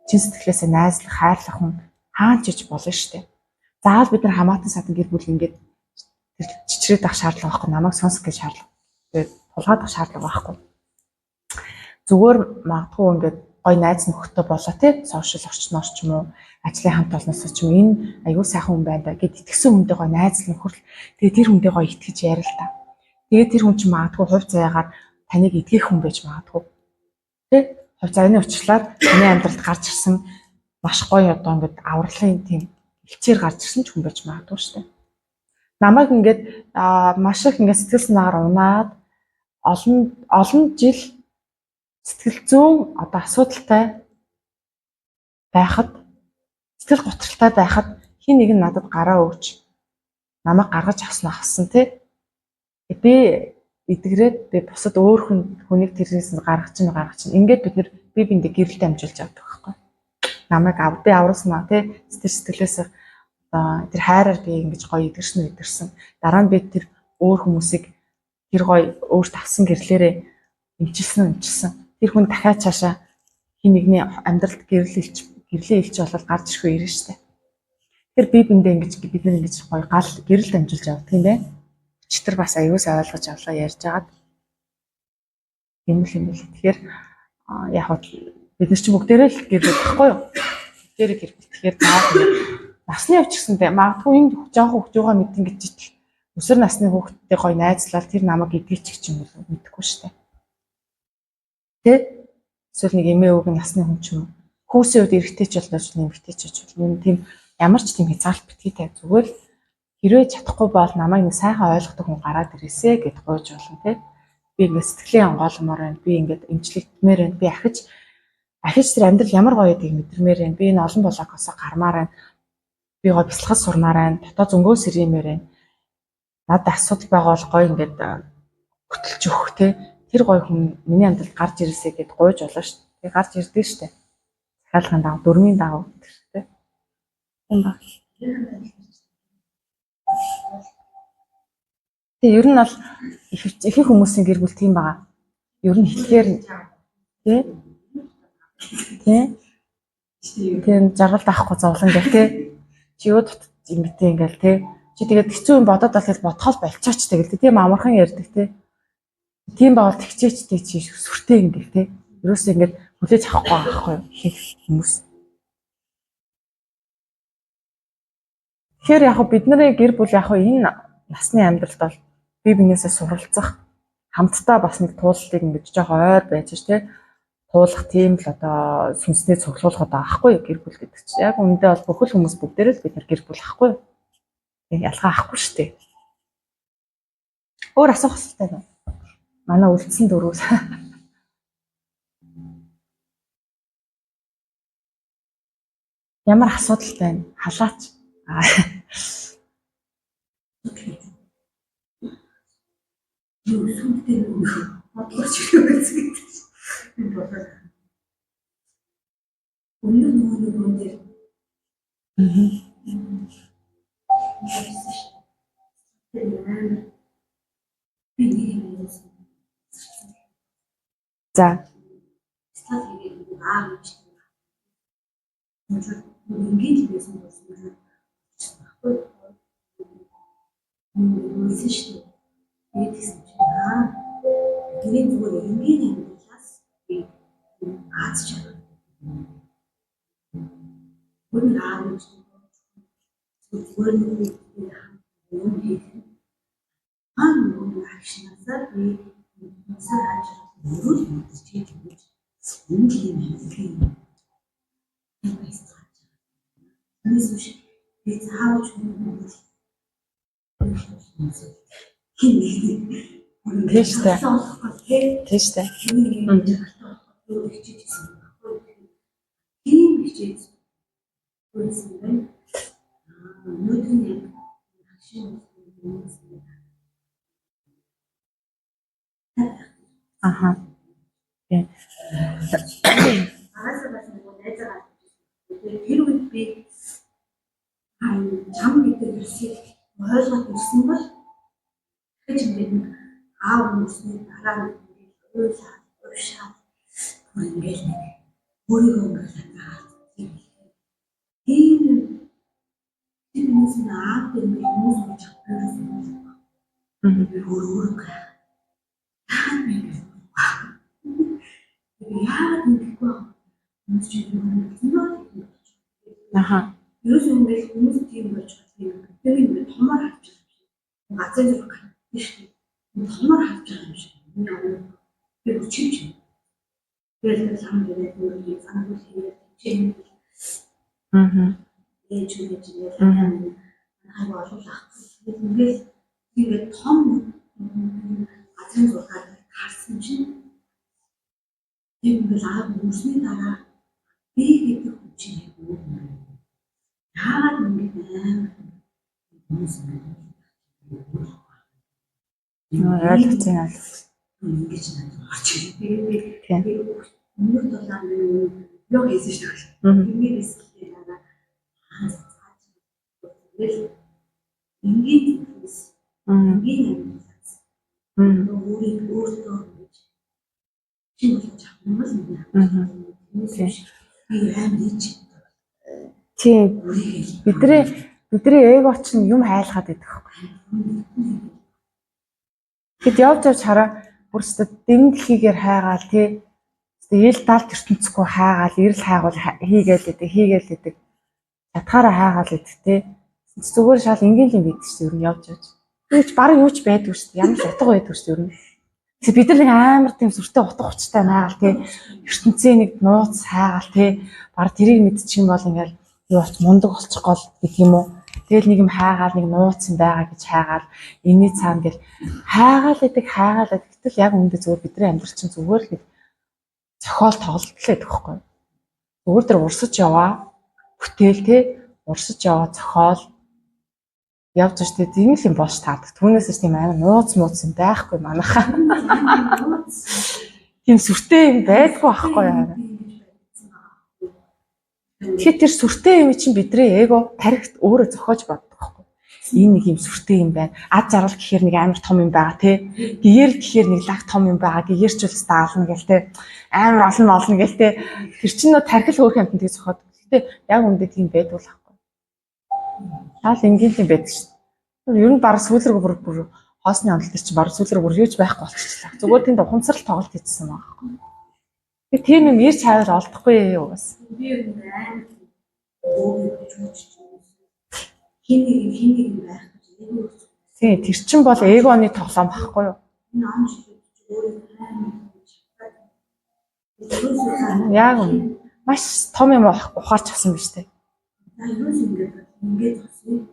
чин сэтгэлээсээ найзлах, хайрлах хүн хаанч иж болно штэ. Заавал бид нар хамаатан садан гэр бүл ингээд тэр чичрээд ах шаардлага байхгүй, намайг сонсох гэж шаардлага. Тэгээд тулгаадах шаардлага байхгүй. Зүгээр магадгүй ингээд гой найз нөхөдтэй болоо те сошиал орчноор ч юм уу ажлын хамт олноосоо ч юм энэ аюу сайхан хүн байна да гэд итгэсэн хүнтэй гой найз нөхөр тэгээ тэр хүнтэй гой итгэж ярил та. Тэгээ тэр хүн чинь магадгүй хувь заяагаар таныг эдгэх хүн байж магадгүй. Тэ хувь заяаны уучлаар таны амьдралд гарч ирсэн маш гоё одоо ингээд авралын тийм элчээр гарч ирсэн ч хүн байж магадгүй шүү дээ. Намайг ингээд маш их ингээд сэтгэл санаагаар унаад олон жил сэтгэл зүйн одоо асуудалтай байхад сэтгэл готролтой байхад хин нэг нь надад гараа өгч намайг гаргаж авсан тий. Би эдгрээд би бусад өөр хүнийг тэрнээс гаргаж чинь ингээд бид нэр бие биендээ гэрэлтэй амжуулж авдаг байхгүй. Намайг би авруулсан тий сэтгэлээс одоо тэр хайраар би ингэж гоё идэрсэн. Дараа нь би тэр өөр хүмүүсийг тэр гоё өөрт авсан гэрлээрээ имчилсэн. Тэр хүн дахиад цаашаа хин нэгний амьдралд гэрлээ илч болол гарч ирэх үе ирнэ штэ. Тэр бие биендээ ингэж бид нар ингэж гоё гал гэрэл дамжуулж явдаг юм байна. Өчтөр бас аюулсаа ойлгож авлаа ярьж агаад юм л. Тэгэхээр яг бид нар ч бүгдээрээ л гэр бүл байхгүй юу? Бүгдээрээ гэр бүл. Тэгэхээр насны явж гисэндээ магадгүй энэ жоохон хөвгтөөгөө мэдэн гэж ичл өсөр насны хүүхдтэй гоё найзлал тэр намайг эдгэчих юм бол мэдэхгүй штэ. Тэ? Эсвэл нэг эмээ өвгөн насны хүн ч юм уу. Хүүсийн үед эрэгтэй ч болооч нэмэгтэй ч ч юм тийм ямар ч тийм хязгаарлалт битгий тай зүгээр хэрвээ чадахгүй бол намайг нэг сайхан ойлгодог хүн гараад ирээсэ гэд гойж болно тий. Би ингээд сэтгэлийн онгойлмоор байна. Би ингээд эмчлэгдмээр байна. Би ахиж тэр амьдрал ямар гоё гэдгийг мэдэрмээр байна. Би энэ олон болоокоос гармаар байна. Би гоё бяцлахад сурмаар байна. Дотоод зөнгөө сэргиймээр байна. Надад асуудал байгаа бол гоё ингээд хөтөлж өгөх тий. Тэр гоё хүн миний амьдралд гарч ирээсэ гэд гойж болно шүү дээ. Тэг гарч ирдэг шүү дээ. Захиалгын дагав, дөрмийн дагав тий. Тийм ба. Тэгээ ер нь бол ихэнх хүмүүсийн гэр бүл тийм байгаа. Ер нь хэлэхээр тий. Тийм жаргалд авахгүй зовлон гэх тий. Чи юу дут юм бэ ингээл тий. Чи тэгээд хэцүү юм бодоод бол бодхол болцооч тэгэл тийм амархан ярьдаг тий. Тийм байвал тэгчээчтэй чи сүртэй ингээл тий. Ерөөсөө ингээд хүлээж авахгүй байхгүй их хүмүүс. Тэгэхээр яг бидний гэр бүл яг энэ насны амьдралд бол бие биенээсээ суралцах хамтдаа бас нэг туулалтыг ингэж жоохон ойр байж ш тий. Туулах тийм л одоо сүнсний цуглуулгад авахгүй гэр бүл гэдэг чинь. Яг үүндээ бол бүхэл хүмүүс бүгдээрээ л бид нар гэр бүл ахгүй. Тэг ялгаа авахгүй шүү дээ. Өөр асуух хэрэгтэй байна. Манай үлдсэн дөрөв. Ямар асуудал байна? Халаач. Юу сүнтэй бодлооч хэлээ гэсэн. Өнөө нөгөө дээр За. Ингээд л байсан болсон. Үгүй шүү дээ. Тэгээд гэсэн чинь гэрээ зүгээр энгийн амьдралаас би аз жаргал. Гүн аавч зүгээр нэг юм хийх. Нөгөө агшнасаа би насаа хааж өөрөө л мэдчихэж байна. Үнэхээр юм. Тэрнээс биш би заавч хүмүүс Тэштэй. Аха. Тэр үед би чам гэдэг зүйлсийг ойлгоод ирсэн бол гэж ингээд аав хүмүүсний дараа нь ойлаа уушаа ингээд өөрийгөө ингээд тийм юмс аав гэдэг хүмүүс гэж хэлсэн. Би өөрөө яагаад ингэхгүй хүмүүс чинь Аха. Юус ингээд хүмүүс тийм болж байгаа. Тэр ингээд томор харж байгаа. Газар зүрх гэдэг шүү дээ. Томор харж байгаа юм шиг. Би өчөж. Тэгээд сам гэдэг нь санагдаж байна. Ээж үгэж ингээд хаа олуулах. Ингээд том газар зүрхаар харсан чинь тийм ингээд аав хүмүүсний дараа би гэдэг хүн чинь яагаад ингэж ойлгоцсон. ингэж орч ирээ. Өмнөх дулаан юу хийсэн шүү дээ. Ингээд эсгэлээ дараа ингээд өөртөө чи болж авах юм байна. Тийм. Бидний эго чинь юм хайлахад байдаг байхгүй. Тэгэд явж хараа бүр өстө дэм дэлхийгээр хайгаал тий. Ил далд ертөнцгүй хайгаал, ирэл хайгуул хийгээл байдаг. Ятгаараа хайгаал байдаг тий. Зүгээр шал энгийн юм байдаг шүү дээ. Ер нь явж. Юуч баг юуч байдаг шүү дээ. Ямар ч утга байдаг шүү дээ ер нь. Тэг бид нар нэг амар тийм сүртэй утга учиртай найгаал тий. ертөнцийн нэг нууц хайгаал тий. Баг тэрийг мэдчих юм бол ингээл юу болч мундаг болчих гол гэх юм уу. Тэгэл нэг юм хайгаал нэг нууц юм байгаа гэж хайгаал энэний цаана гэл хайгаал гэдэг. Гэтэл яг үүндээ зүгээр бидний амьдрал чинь зүгээр л нэг зохиол тоглолт л байдаг байхгүй. Зүгээр тэр урсаж яваа бүтээл тий. Урсаж яваа зохиол явж штэ тийм л юм болж таадаг. Түүнээс ч тийм амар нууц юм байхгүй манайхаа. Тийм сүртэй юм байдгүй байхгүй яа. Тэгэхээр тэр сүртэй юм чинь бидний эго тарихт өөрөө зохиож боддог байхгүй. Энэ нэг юм сүртэй юм байна. Аз жаргал гэхээр нэг амар том юм байгаа тий. Гэгээр гэхээр нэг лаг том юм байгаа. Гэгэрч бол стаална гэл тий. Амар олон гэл тий. Тэр чинь нөө тархил хөөх юмтан тий зохиод. Гэтэ яг үндэ тийм байдгүй л байхгүй. Шал энгийн юм байдаг шүү дээ. Ер нь баг сүүлрэг бүр хоосны амлалт чинь баг сүүлрэг бүр юуж байхгүй болчихлоо. Зүгээр тэнд ухамсарал тоглолт хийчихсэн байгаа байхгүй. Тэгээ тийм юм ирж хавар олдохгүй юу бас. Би ер нь амар хин нэг байх гэж эго. Тийм тэр чин бол эгоны тоглоом байхгүй юу? Энэ он шиг яг маш том юм ухаарч авсан биз дээ. Юус ингээд болсон.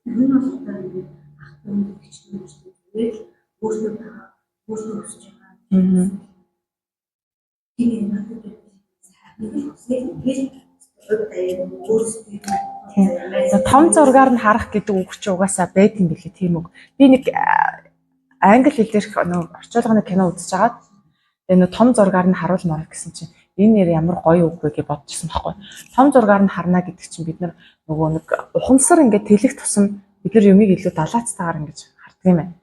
Энэ бол ингээд ахтан гिचсэн юм шүү дээ. Өөртөө өсөж байгаа. Энэ надад том зургаар нь харах гэдэг үг чи угаасаа байт юм билээ тийм үг. Би нэг англи хэлээр орчуулгын кино үзэж байгаа. Тэгээ нэг том зургаар нь харуулмаар гэсэн чинь энэ нэр ямар гоё үг вэ гэж бодчихсон байхгүй. Том зургаар нь харна гэдэг чинь бид нар нөгөө нэг ухамсар ингээд тэлэх тусам бид нар юмыг илүү далаацтайгаар ингэж хардаг юм байна.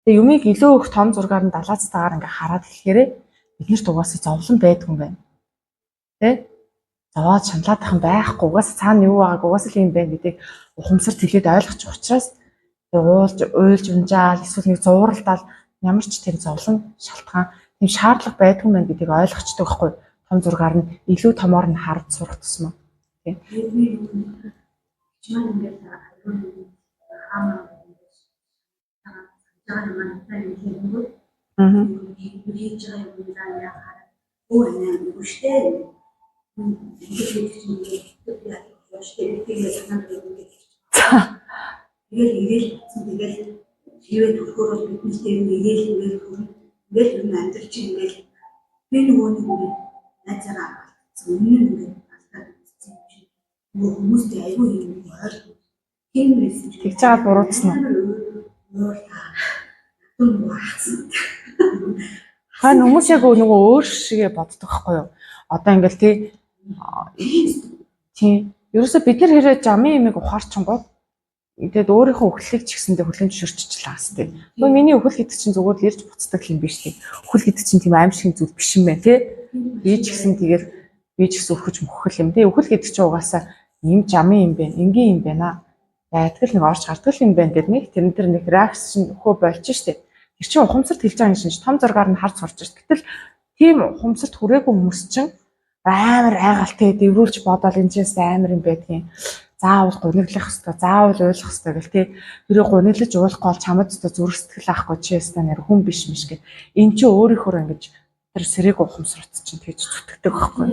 Тэгээ юмыг илүү их том зургаар нь далаацтайгаар ингээд хараад хэлэхээр бид нарт угаасаа зовлон байдгүй юм байна. Тэ? Зовоод шаналаадах юм байхгүй. Угаасаа цаана юу байгааг угаасаа л юм байна гэдгийг ухамсар тэлээд ойлгочих учраас уйлж унжаал эсвэл нэг зууралдаал ямар ч тийм зовлон шалтгаан тийм шаардлага байдгүй мэн гэдгийг ойлгочтой байхгүй. Том зургаар нь илүү томоор нь харж сурах тусмаа. Тийм. Чимээ ингээд аа Тэгэл хийвээ төрхөөр бидний дээр нэгээл ингээл амьдрал чинь ингээл би нөгөө нэг найзаараа өмнө нь ингээд алдаад үзсэн юм шиг хүмүүстэй аюу юм ойлгох тийм байсан чинь тэгж байгаа буруудсан уу хан хүмүүс яг нөгөө өөр шигээ боддог байхгүй юу одоо ингээл тий ерөөсө бид нар хэрэг жамын юмыг ухаарчингууд тэгээд өөрийнхөө өхлийг ч гэсэндээ хүлэн зөвшөөрчихлаа хэвчээ. Тэгвэл миний өхөл гэдэг чинь зүгээр л ирж буцдаг юм биш тий. Өхөл гэдэг чинь тийм аимшиг зүйл биш юм байна тий. Би ч гэсэн тэгэл би ч гэсэн өхөж мөхөл юм тий. Өхөл гэдэг чинь угаасаа юм жамын юм байна. Энгийн юм байна. Байдаг л нэг орж гардаг юм байна гэдэг нэг тэрэн дээр нэг реакц чинь өхөө болж штэ. Тэр чинь ухамсарт хэлж байгаа юм шиг том зургаар нь харж сурч штэ. Гэтэл тийм ухамсарт хүрээгүй хүмүүс чинь амар айгалтай дэврүүлж бодоол энэ ч амар юм байдгийн. Заавал гуниглах хэрэгтэй, заавал ойлгох хэрэгтэй гэл тий. Тэрийг гуниглаж уулахгүй бол чамд өстө зүрх сэтгэл авахгүй чи ястаа нэр хүн биш миш гэд. Энд чи өөрийнхөө ингэж тэр сэрэг ухамсарт чинь тэгж зүтгэдэг байхгүй.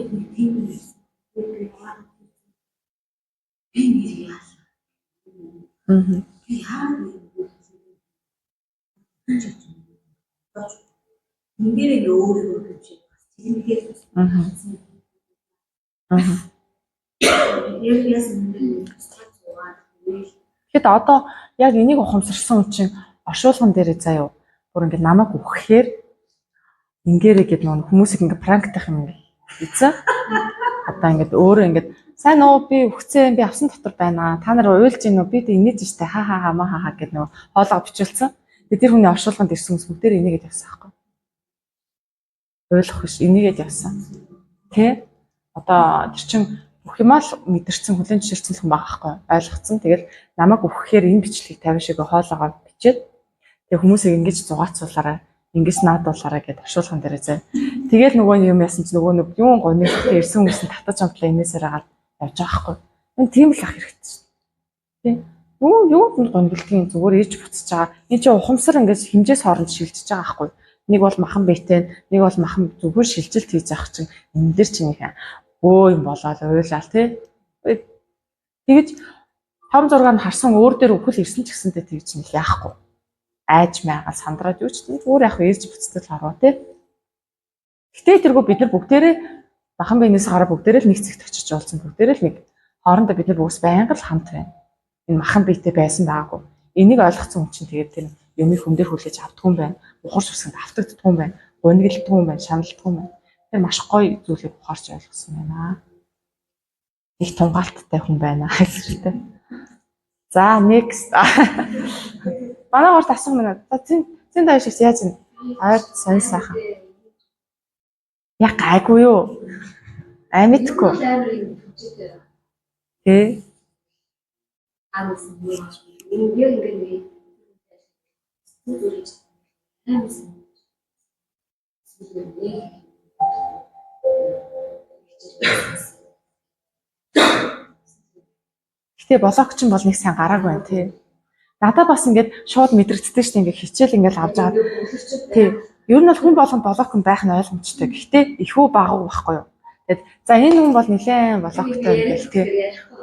Ингээд өөрийгөө гэж тиймгээд Тэгэхэд одоо яг энийг ухамсарсан хүн чинь оршуулган дээрээ заяа бүр ингээд намайг үхэхээр ингээрэй гэд нөө хүмүүсийг ингээд пранктах юм ийцэн. Одоо ингээд өөрөө ингээд сайн нөө би үхцээ би авсан дотор байна. Та нар уйлж гин нөө би тэ инээж штэ ха ха ха ма ха ха гэд нөө хоолоо бичүүлсэн. Тэгээд тэр хүний оршуулганд ирсэн хүмүүс бүгдээр энийгээд явсан аахгүй. Ойлгох биш энийгээд явсан. Тэ? Одоо тэр чин бүх юмаа л мэдэрсэн хүлэн зөвшөөрсөн хүн байгаа байхгүй ойлгоцсон. Тэгэл намайг үхэхээр энэ бичлэгийг 50 шиг хоолоогоо бичээд тэг хүмүүсийг ингэж зугаацуулаарай. Ингэж наадуулаарай гэдээ оршуулган дээрээ зэ. Тэгэл нөгөө юм яасан чи нөгөө нэг юун гонёглохтой ирсэн хүмүүс нь татаж амтлаа инээсээр агаад явж байгаа байхгүй. Энэ тийм л ах хэрэгтэй. Тэ. Юу гонёглохын зүгээр ээж буцаж байгаа. Энэ чи ухамсар ингэж хэмжээс хооронд шилжиж байгаа байхгүй. Нэг бол махан биетэй, нэг бол махан зүгээр шилжилт хийж авах чинь энэ дэр чинь их өө юм болоод уйлал тий. Тэгэж том зургаар нь харсан өөр дээр өхөл ирсэн ч гэсэнтэй тэгж юм яахгүй. Айж маягаар сандраад юу ч тийм зүгээр яг ирж буцдаг харуу тий. Гэтэ тэргүй бид нар бүгдээрээ махан биенээс гараа бүгдээрээ л нэг цэгт очиж олцсон. Бүгдээрээ л нэг хоорондоо бид нар бүгс байнга л хамт байна. Энэ махан биетэй байсан байгаагүй. Энийг ойлгоцсон хүн чинь тэгээд тэр юмыг хүн дээр хүлээж авдаг юм байна. Ухарч усанд автагддаг юм байна. Гуниглдаг юм байна, шаналдаг юм байна. Тэр маш гоё зүйлийг ухаарч ойлгосон байна. Их тунгаалттай хүн байна гэжтэй. За next. Манай горт асуух мэнэ. Зин даяш яаж юм? Айд сонь сайхан. Яг гайгүй юу? Амитгүй. Тэ. Гэтэ блогч нь бол нэг сайн гараагүй байна тий. Надад бас ингээд шууд мэдрэгддэг шүү дээ ингээд хичээл ингээд авч байгаа. Тий. Ер нь бол хүн болгонд блогк байх нь ойлгомжтой. Гэхдээ ихүү багуу байхгүй юу? Тэгэд за энэ хүн бол нэлээд блогтой ингээл тий.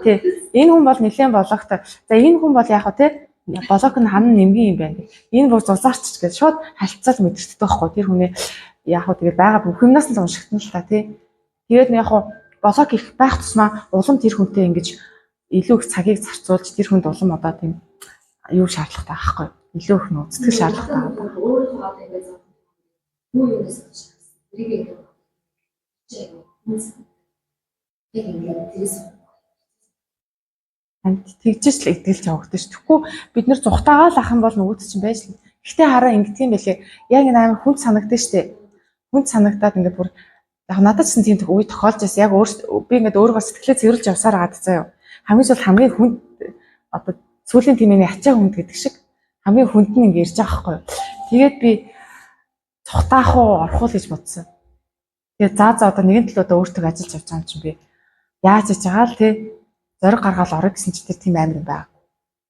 Тий. Энэ хүн бол нэлээд блогтой. За энэ хүн бол яг хаа тий блог нь хана нэмгийн юм байна. Энэ бүр зузаарч гэж шууд хальцаал мэдэрдэг байхгүй. Тэр хүний яг хаа тэгээд байгаа бүх юмнаас л уншигтэн л та тий. Тэгээд яг хаа блог их байх тусмаа улам тэр хүнтэй ингэж илүү их цагийг зарцуулж тэр хүнд улам одоо тийм юу шаардлагатай байхгүй. Илүү их нөө сэтгэл шаардлагатай. Яг ингээд тэрс Амт тэгжэж л идэлж явагдаж. Тэгэхгүй бид нэр зүхтаагаа л ах юм бол нөгөөд чинь байж л. Гэхдээ хараа ингэдэг юм байлээ. Яг энэ амар хүнд санагдаж штэ. Хүнд санагдаад ингээд бүр яг надад ч тийм үе тохиолж байсан. Яг би ингээд өөрийгөө сэтгэлээ цэвэрлж явсаар гад заяа. Хамгийн хүнд одоо сүүлийн тэмээний ачаа хүнд гэдэг шиг хамгийн хүнд нь ингээд ирж байгаа байхгүй юу. Тэгээд би цухтаах уу орох уу гэж бодсон. Тэгээд за одоо нэгэн төлөө одоо өөртөө ажиллаж явж байгаа юм чинь би яаж хийж байгаа л тий зориг гаргаал орё гэсэн чи тэр тийм амар юм байна.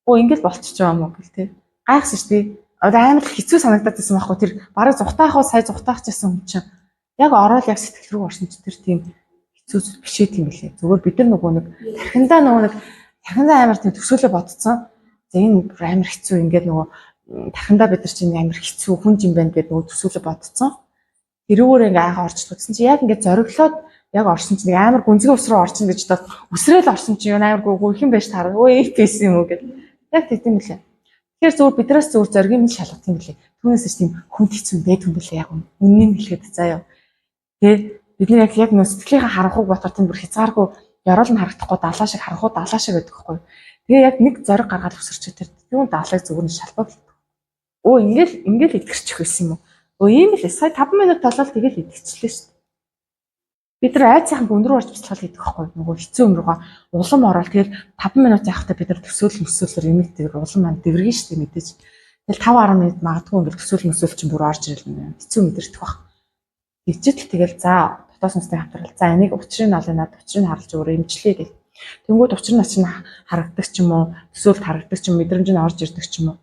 Өө ингэж болчихж байгаа юм уу гэл тий. Гайхсан шүү дээ. Одоо амар хэцүү санагдаад байсан байхгүй тэр барыг зүхтаах уу сая зүхтаах гэсэн юм чинь яг ороод яг сэтгэл рүү орсон чи тэр тийм хэцүү биш тийм билээ. Зүгээр бид нар нөгөө нэг тархиндаа амар тийм төсөөлө бодцсон. За энэ амар хэцүү ингээд нөгөө тархиндаа бид нар чинь амар хэцүү хүн юм байна гэдэг нөгөө төсөөлө бодцсон. Тэрүүгээр ингээ айгаа орчлоо гэсэн чи яг ингээд зориглоод яг орсон чинь амар гүнзгий ус руу орчин гэж бодоод үсрээл орсон чинь амар гүйхэн байж таараа өө ийс юм уу гэдэг. Яг тийм билээ. Тэгэхээр зөв биднээс зөв зоригийн минь шалгах юм билээ. Түүнээс ч тийм хүн хэцүү байдаг юм билээ яг үннийг хэлэхэд заяа. Тэгээ бид нар яг нөө сэтгэлийнхаа харанхуйг ботор тийм бүр хязгааргүй ёроол нь харагдахгүй далаа шиг харанхуй далаа шиг байдаг хгүй. Тэгээ яг нэг зориг гаргаад өсөрч тэр юун даалыг зүгээр нь шалгах. Өө ингээл итгэрчих байсан юм уу? Өө ийм л сая 5 минут толол тэгэл итгэцлээ шүү дээ. Бид нар айц сайхан өндөр орж бяцлал хийдэг байхгүй нөгөө хэцүү юм руугаа улам ороод тэгэл 5 минут явахдаа бид нар төсөөлөл эмэгтэй улам маань дэвэргэн шүү дээ мэдээж. Тэгэл 5-10 минут магадгүй ингээл төсөөлөл чинь бүр орж ирэл хэцүү мэдэрдэг баг. Ичээл тэгэл за дотоос насны хамтрал за энийг учрыг нь олё над учрыг нь харалж өөрөө эмчлэе гэх. Тэнгүүд учир нь чинь харагдаг ч юм уу төсөөлөлд харагдаг ч юм мэдрэмж нь орж ирдэг ч юм уу.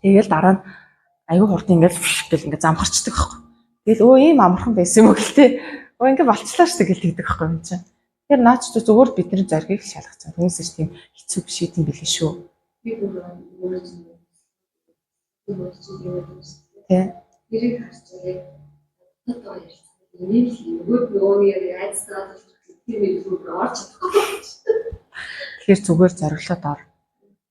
Тэгэл дараа нь аюу хурдан ингээл гэл ингээд замхарчдаг байхгүй. Тэгэл өө ийм амархан байсан юм уу гэлтэй. Өө ингээд болчлаа шүү дээ гэлдэг байхгүй юм чинь. Тэгэхээр наач ч зөвөр бидний зоригийг шалгацсан. Түүнээс ч тийм хэцүү биш юм билээ шүү. би өөрөө Тэ. нэрийг харж яг одоо ярьсан. Энийг нөгөө яг айцтаад тийм юм орж чадахгүй. Тэгэхээр зүгээр зориглоод ор.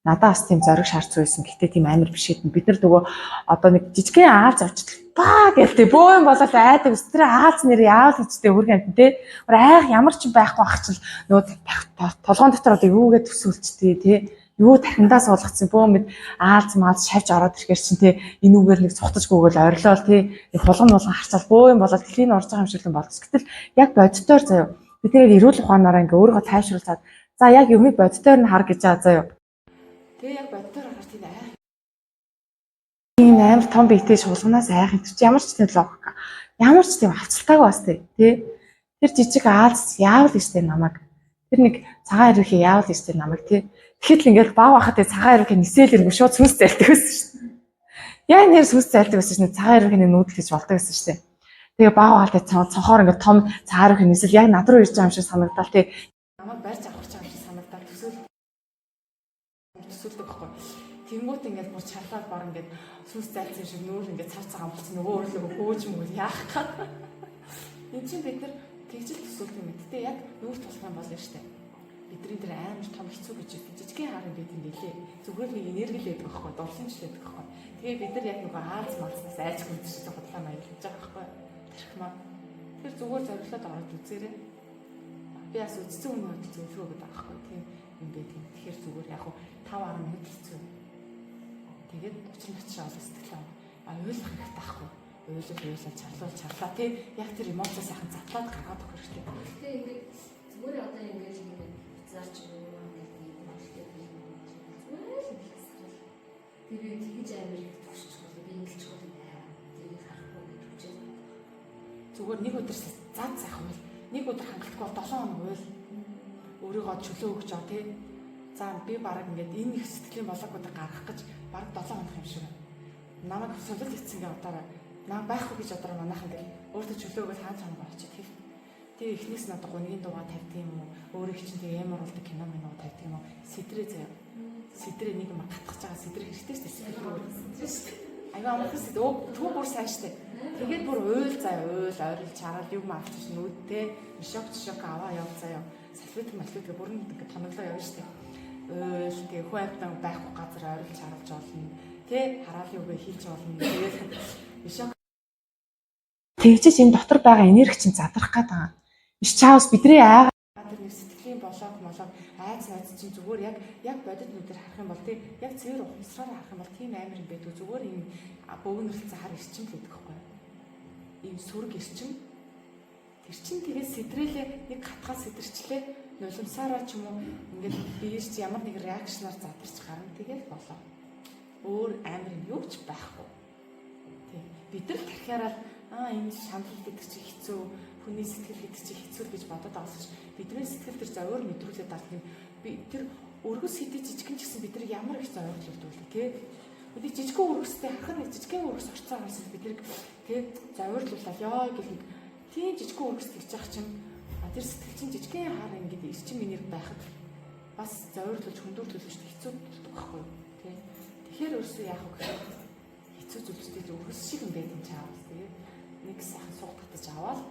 Надад бас тийм зориг шаарц байсан. Гэтэ тийм амар биш хэдэн. Бид нар нөгөө одоо нэг жижигхэн аалз авчихдаг. Баа гэлтэй бөө юм болол айдаг. Тэр аалз нэр яавал хэвчтэй үргэлж тэ. Айх ямар ч байхгүй ах чил нөгөө толгоон дотор одоо юугээ төсөөлчтэй тэ. Юу тархиндаа суулгацсан бөө мэд аалз маалз шавж ороод ирэхээр чинь тэ энэ үгээр нэг цухтаж гүгэл орилол тэ. Нэг хулган харцал бөө юм болол тэлийн орж байгаа юм шиг л болц. Гэтэл яг боддоор заяа. Бид нэр эрүүл ухаанаараа ингээ өөрийгөө тайвшруулад за яг юмыг боддоор нь хар гэж байгаа заяа. Тэгээ яг боддоор харах тийм айх. Тийм амар том биетэй шулганаас айх юм чи ямар ч тийм логик. Ямар ч тийм хавцалтайг бас тий. Тэр жижиг аалз яавал ихтэй намайг. Тэр нэг цагаан ирвэхий яавал ихтэй намайг тий. Тэгэхэд л ингээд баа бахад цагаан ирвэхий нисэл иргэн шууд сүнс зайлдаг байсан шүү дээ. Яг нэр сүнс зайлдаг байсан шүү дээ. Цагаан ирвэхий нүүдэл гэж болдог байсан шүү дээ. Тэгээ баа бахад цонхоор ингээд том цагаан ирвэхий нисэл яг над руу ирж байгаа юм шиг санагдал тий. Намайг барьж авах гэж байгаа юм шиг санагдал төсөөлдөг байхгүй. Тэнгүүт ингээд бүр чарлаад бар ингээд сүнс зайлцсан шиг нүүр ингээд цав цагаан болчихсон нөгөө өөрлөгөө хөөж мөгөл яах гээд. Энд чинь бид нар тэгжил төсөөлдөг юм. Гэтэ яг нүүр тулах юм болно шүү дээ. Бидний тэр амар том хэцүү гэж жижигхэн харын бид юм билээ. Зүгээр нэг энерги л байдаг байхгүй, дурсамж л байдаг байхгүй. Тэгээ бид нар яг нөгөө аалз малцнаас айж хүндэж бодлоо маялж байгаа байхгүй. Тархимаа. Тэр зүгээр зориглоод ороод үзээрэй. Би бас үдцэн өмнө зөвлөгөө өгöd байгаа байхгүй. Тийм юм бэ тийм. Тэгэхээр зүгээр яг 5-10 минут хэцүү. Тэгээд 30 минут олон сэтгэлээ ойлгох хэрэгтэй байхгүй. Ойлоо чарлаа тий. Яг тэр эмоцоо сайхан задлаад гаргаад өгөх хэрэгтэй. Тэгээ ингээд зүгээр одоо ингээд зарч өөрөө тэгээд тэгж амир төгсч байгаа би ингэлж байгаа юм. Тэгээд харахгүй гэж үчээ. Зүгээр нэг өдөр зад сайхан бол нэг өдөр хангалтгүй 7 хоног уйл өөрийгөө чөлөө өгч байгаа тий. За би бараг ингээд энэ их сэтгэлийн болоогуудыг гаргах гэж бараг 7 хоног юм шиг байна. Намайг сулд эцсингээ удаараа наа байхгүй гэж одоо манайхан гэл өөртөө чөлөө өгөөл хаан цаанаа болчих тийм. Тэгээ эхнээс нь одоо гунигийн дугаа тавьдаг юм уу? Өөрөө чинь тэгээ ямар болдог кино минь тавьдаг юм уу? Сэтрээ заяа. Сэтрээ нэг юм гатгах байгаа сэтрээ хэрэгтэй шүү дээ. Аяга амархан сэтрээ. Төв бүр сайн штэ. Тэгээд бүр уйл заяа уйл ойрол чараад юм авчих нүдтэй шок аваа яв заяа. Салфет бүр ингэ тоноглоо явна штэ. Уйл тэгээ хүн амтан байхгүй газар ойрол чаруулж олно. Тэ хараалын үгээ хийлж олно. Тэгээд шок Тэгжиж энэ дотор байгаа энерги чинь задрах гээд байгаа. Биш чаавс бидний айгаа тэр нэг сэтгэлийн болоод айц найз чинь зүгээр яг бодит нүдээр харах юм бол тий яг цэвэр ухамсараар харах юм бол тийм амар юм байдаг. Зүгээр ийм бөөгнөлцөн хар ирчим л байдаг байхгүй. Ийм сүрэг ирчим. Тэр чинь тэгээд сэтрэлээ нэг хатгал сэтрчлээ нулимсаараа ч юм уу ингээд биеэр чи ямар нэг реакшнаар задарч гарна тэгээд болоо. Өөр амар юм юу ч байхгүй. Тий. Бид нар тархиараа энэ шаналл гэдэг чи хэцүү, хүний сэтгэл гэдэг чи хэцүү гэж бодоод байгаа ч бидний сэтгэл төр зовёр мэдрүүлээд байгаа юм. Би тэр өргөс хэдий жижигэн ч гэсэн бид нар ямар их зовирлуулдаг тий. Үгүй жижигхэн өргөстэй хахад нэг жижигхэн өргөс орцсон байсан бид нар тий зовирлуулаад ёо гэх нэг тийм жижигхэн өргөс тэгж яах чинь тэр сэтгэл чинь жижигхэн хаар ингээд ирчим энерги байхад бас зовирлуулж хөндөртүүлж хэцүү болдог байхгүй тий. Тэгэхээр өөрсөө яах вэ гэхээр хэцүү зүйлстэй өргөс шиг юм байт юм чаавал тэгээд нэг сайхан суугдаж аваад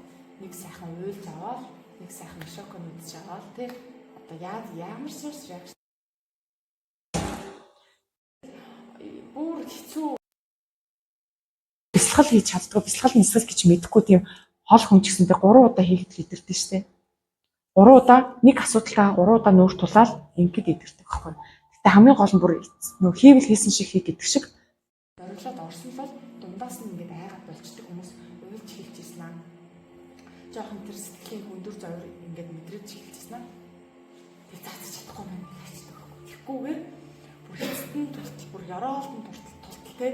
нэг сайхан уйлж аваад нэг сайхан шокон үдж аваад тий одоо ямар ч реакц бүр хэцүү бясалгал хийж чаддгүй бясалгал нисгэл гэж мэдэхгүй тийм хол хүн ч гэсэнтэй 3 удаа хийгдэл идэрдэг штэ 3 удаа нэг асуудалтаа 3 удаа нүүр тулаад ингээд идэрдэг байхгүй. Гэтэ хамгийн гол нь бүр нөө хийвэл хийсэн шиг хий гэдэг шиг зориглоод орсон бол дундаас нь ингээд айгаад болчдөг хүмүүс уйлж хэлчихсэн аа. Жохон тэр сэтгэлийн хүндүр зовир ингээд мэдрэж хэлчихсэн аа. Тэг заацж чадахгүй юм хайчдаг. Тэгхгүйгээр бүр хэцэн тултал бүр ёроолтон тултал те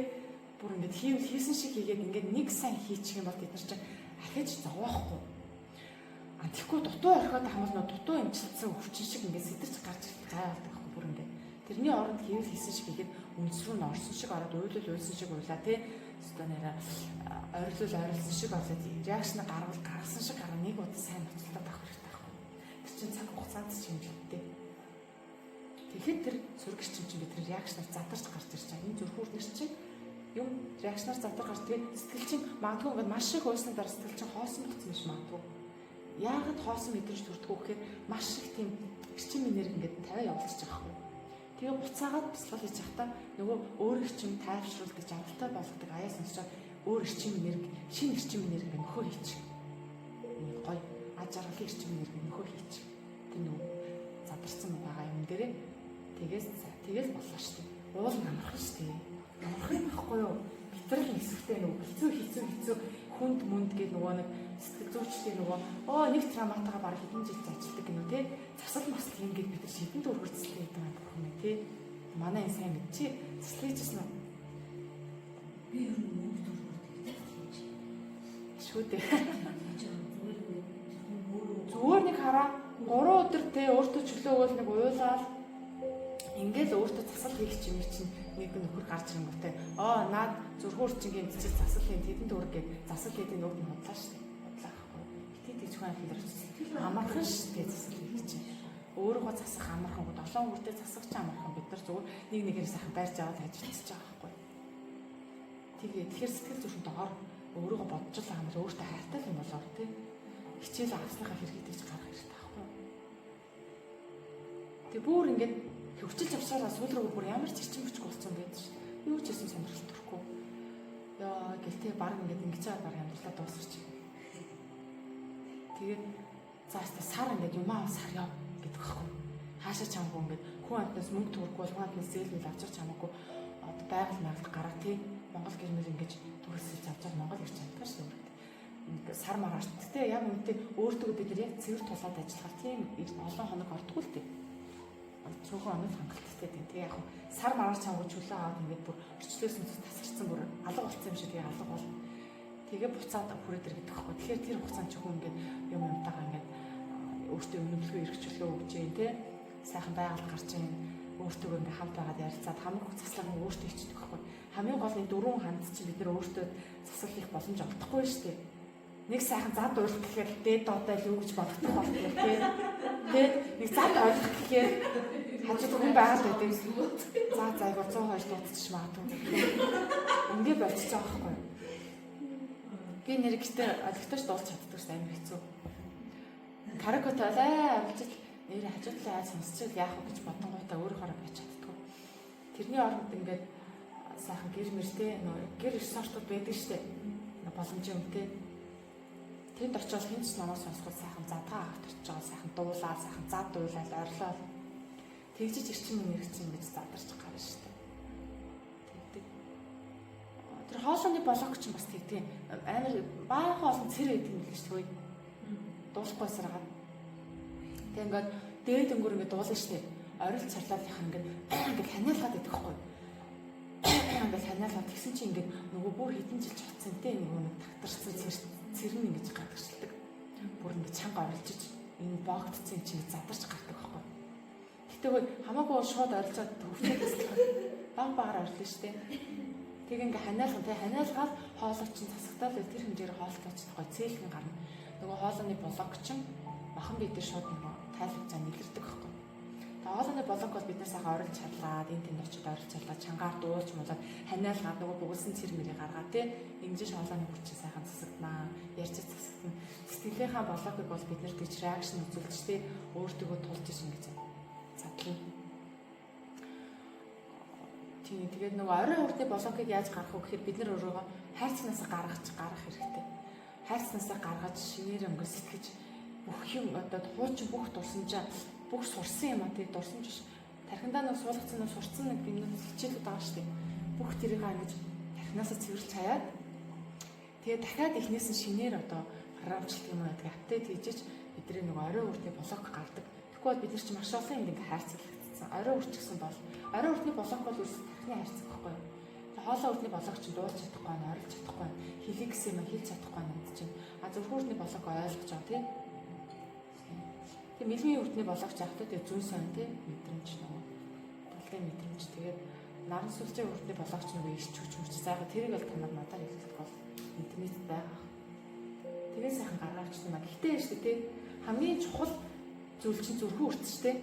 бүр ингээд хийвэл хийсэн шиг хийгээд ингээд нэг сайн хийчих юм бол бид нар чинь ахиж зовоохгүй. Тэгэхгүй дутуу орхиод хамаал дутуу имчилсэн өвчин шиг ингээд сэтэрч гарч ирэх гай болдог байхгүй бүр ингээд. Тэрний оронд хийвэл хийсэн шиг хийгээд үнс рүү н орсон шиг ороод уйлсан шиг уйлаа тий. Өстө нэрэ ойрлуулсан шиг болоод реакшн гаргасан шиг гараа нэг удаа сайн ноцтолтой авах хэрэгтэй байхгүй. Тэр чинь цаг хугацаанд чимжлэлтэй. Тэгэхэд тэр сүргч чинь бидний реакшнаар задарч гарч ирж байгаа. Энэ зүрхүүрнэр чинь юм реакшнаар задар гарч тэгээ сэтгэл чинь магадгүй ингээд маш их уйсны дараа сэтгэл чинь хоосон болсон биш магадгүй. Яагаад хоосон мэдрэмж төрдгөө гэхээр маш их тийм эрчим энерги ингээд тавиа явуулчих байгаа байхгүй. Тэгээ буцаагаад бясалгал хийж явахдаа нөгөө өөр эрчим тайвшруулдаг, авалтай болгодог аяас сонсчоод өөр эрчим энерги, шинэ эрчим энерги нөхөө хийчих. Гой аж аргалын эрчим энерги нөхөө хийчих. Тэр нөгөө задарсан байгаа юм дээрээ тэгээс боллоо шүү дээ. Уул намрах шүү дээ. Намрах юм байхгүй юу? Битрэл хэсэгтэй нөгөө хэцүү хүнд мүнд гэдэг нөгөө нэг сэтгэл зүйчдийн нөгөө нэг травматагаа баг хэдэн жил ажилладаг гэнэ үү те засал масл юм гээд бид нар шидэнд өргөцөлтэй гэдэг юм байна те манай энэ сайн мэдчи заслыжсэн нь би ер нь мөнгө төрүүлдэг шүү дээ зүгээр нэг хараа 3 өдөр те өөртөө чөлөөгөөл нэг уйлаад ингээд өөртөө засал хийх юм чинь нэг нөхөр гарч ирэнгүүт те наад зүрхүүр чингийн цэцэл засал хийн тэдэнд өрг гээд засал хийдэг нүүд нь худлаа шүү дээ худлаа байхгүй битээ тийчхэн хэлэрч амархан шүү дээ засал хийх чинь өөрөөгөө засах амархан гоо 7 хүртэл засах ч амархан бид нар зүгээр нэг нэгээр сайхан байрж аваад ажиллаж байгаа байхгүй тэгэхээр сэтгэл зүрхэнд доор өөрөөгөө бодож л байгаа юм бол өөртөө хайртай юм болоор те хичээл авсныхаа хэргийг тэгж гарах хэрэгтэй байхгүй тэг бүр ингээд хөвчл явсараа сүүл рүү бүр ямар ч ирчим хүчгүй болсон байдаг шүү. Юу ч гэсэн сонирхол төрөхгүй. Яа гэлтэй баг ингээд ингэж байгаа баг амьдралаа дуусгач. Тэгээд цаашдаа сар ингээд юмаа сар яв гэдэг байхгүй. Хаашаа чамгүй ингээд хүн амтнаас мөнгө төрөхгүй, хүн амтнаас зээлүүл авчирч чамаагүй одоо байгаль маяг гараа тий. Монгол гэрмээр ингэж төрөсөж авчаад Монгол ирж чаддаг шүү. Ингээд сар маргааш. Гэтэ яг үнэтэй өөртөө бид нар яг цэвэр тулаад ажиллахаар тийм олон хоног ордгоо л дээ. Цөөхөн онол хангалттай тийм. Тэгээ яг сар маргааш чамгүй чөлөө аваад ингээд бүр орчлөөсөн тасарсан бүр алга болсон юм шиг тэгээ алга бол. Тэгээ буцаад хүрээд ир гэдэг байхгүй. Тэгэхээр тэр хугацаанд ч хүн ингээд юм юмтайгаа ингээд өөртөө өнөмлөгөө эрхчлөө өгч जैन тий. Сайхан байгаль гарч जैन. Өөртөө ингээд хамт байгаад ярилцаад хамгийн заслаг нь өөртөө ичдэг байхгүй. Хамгийн гол нь дөрвөн ханд чинь бид нар өөртөө засал хийх боломж олдохгүй шүү дээ. Нэг сайхан зад уйлах гэхээр дээд доотой л юу гэж боддог болтой тий. Тэгээд нэг зад ойлгох гэхээр хажууд хүн байгаад байдаг. За айгаа 102 дуудчих магадгүй. Ингээ болчих жоох байхгүй. Би нэр гэхдээ олигтойч дуулж чаддаг ш амар хэцүү. Каракотолаа авчиж нэр хажуудлаа айц сонсчих яах вэ гэж бодсон гутаа өөрөөхөө байж чаддаг. Тэрний оронд ингээд сайхан гэр мэртэй гэр ресортууд байдаг штэ. Боломжийн үнэтэй тэнд очиод хэн ч намайг сонсоход сайхан задгаа авахт очиж байгаа сайхан дуулаа сайхан зад дуулаад орлоо тэгжиж ирчин минь иргэцэн гэж задарч гарна шүү дээ. Тэгдэг. Тэр хоолойны блог ч бас тэгдэг. Амар баахан олон цэр өгдөг юм л шүү дээ. Дуулахгүй саргаад. Тэг ингээд дээд өнгөр ингээд дуулна шүү дээ. Орил царлaalынх ингээд ханиалгаад идэх байхгүй. Ингээд ханиалгаад тэгсэн чинь ингээд нөгөө бүр хэдэн жил чацсан те нөгөө тагтарсан цэр нь ингэж гадагшилдаг. Бүр ингээд чанга орилжиж энэ богдцсан чинь задарч гардаг байхгүй. Тэгтээ хамаагүй шууд орилцоод төвчөөс багаар орилно шүү дээ. Тэг ингээд ханиалган те ханиалгаад хоолой чинь засагтаал тэр хэмжээр хоолтооч гой цээлхэн гарна. Нөгөө хоолойны блог чинь махан бид нар шууд нөгөө тайлбар нийлэрдэг байхгүй. Хоолойны блог бол биднээс сайхан орилж чарлаад энэ тэнд очиж орилж чарлаад чангаар дуулж муулаад ханиалгаад нөгөө бүгэлсэн цэр мэрийг гаргаад те ингэж хоолойны хүчин сайхан засагднаа ярьж засагдана. Сэтгэлийнхаа блогыг бол бид нар тэгж реакшн үзүүлж те өөртөө тулж ингэж задлаа. Тэгээд нөгөө орой хүртний блогыг яаж гаргах вэ гэхээр бид нар өөрийгөө хайрцагнаас гаргах хэрэгтэй. Хайрцагнаас гаргаж шинээр өнгө сэтгэж бүх юм одоо хуучин бүх дурсамжаа бүх сурсан юм аа тий дурсамж биш. Тархиндаа нэг суулгацсан нэг сурцсан нэг юм хичээлүүд байгаа шүү дээ. Бүх тэрийг ингэж тархинасаа цэвэрлж хаяад тэгээд дахиад эхнээс нь шинээр одоо хараамжлалт юм байдаг. Апдейт хийжиж бидний нөгөө орой хүртний блог гардаг. Тэгэхгүй бол бид нар чи маш олон юм ингээ хайрцаглагдсан. Орой хүрчихсэн бол орой хүртний блог бол үс тархины хайрцаг байхгүй юу? Хоолой хүртний блог чинь дуулж чадахгүй, орилж чадахгүй, хэлэх гэсэн юм хэлж чадахгүй юм чинь. А зөвхөн хүртний блог ойлгож байгаа тий. Тэг мэлмийн хүртний блог ч яах вэ? Тэг зүүн сон тий мэдрэмж нөгөө талын мэдрэмж тэгээд наран сүлжээ хүртний блог ч нөгөө иш чүч мөч зайгаа тэрийг бол танаар надад хэлэх бол интернет байгаа. Тэгээд сайхан гаргаач юм а. Гэхдээ шүү дээ тий хамгийн чухал зүйл чинь зүрхэн үрт шүү дээ.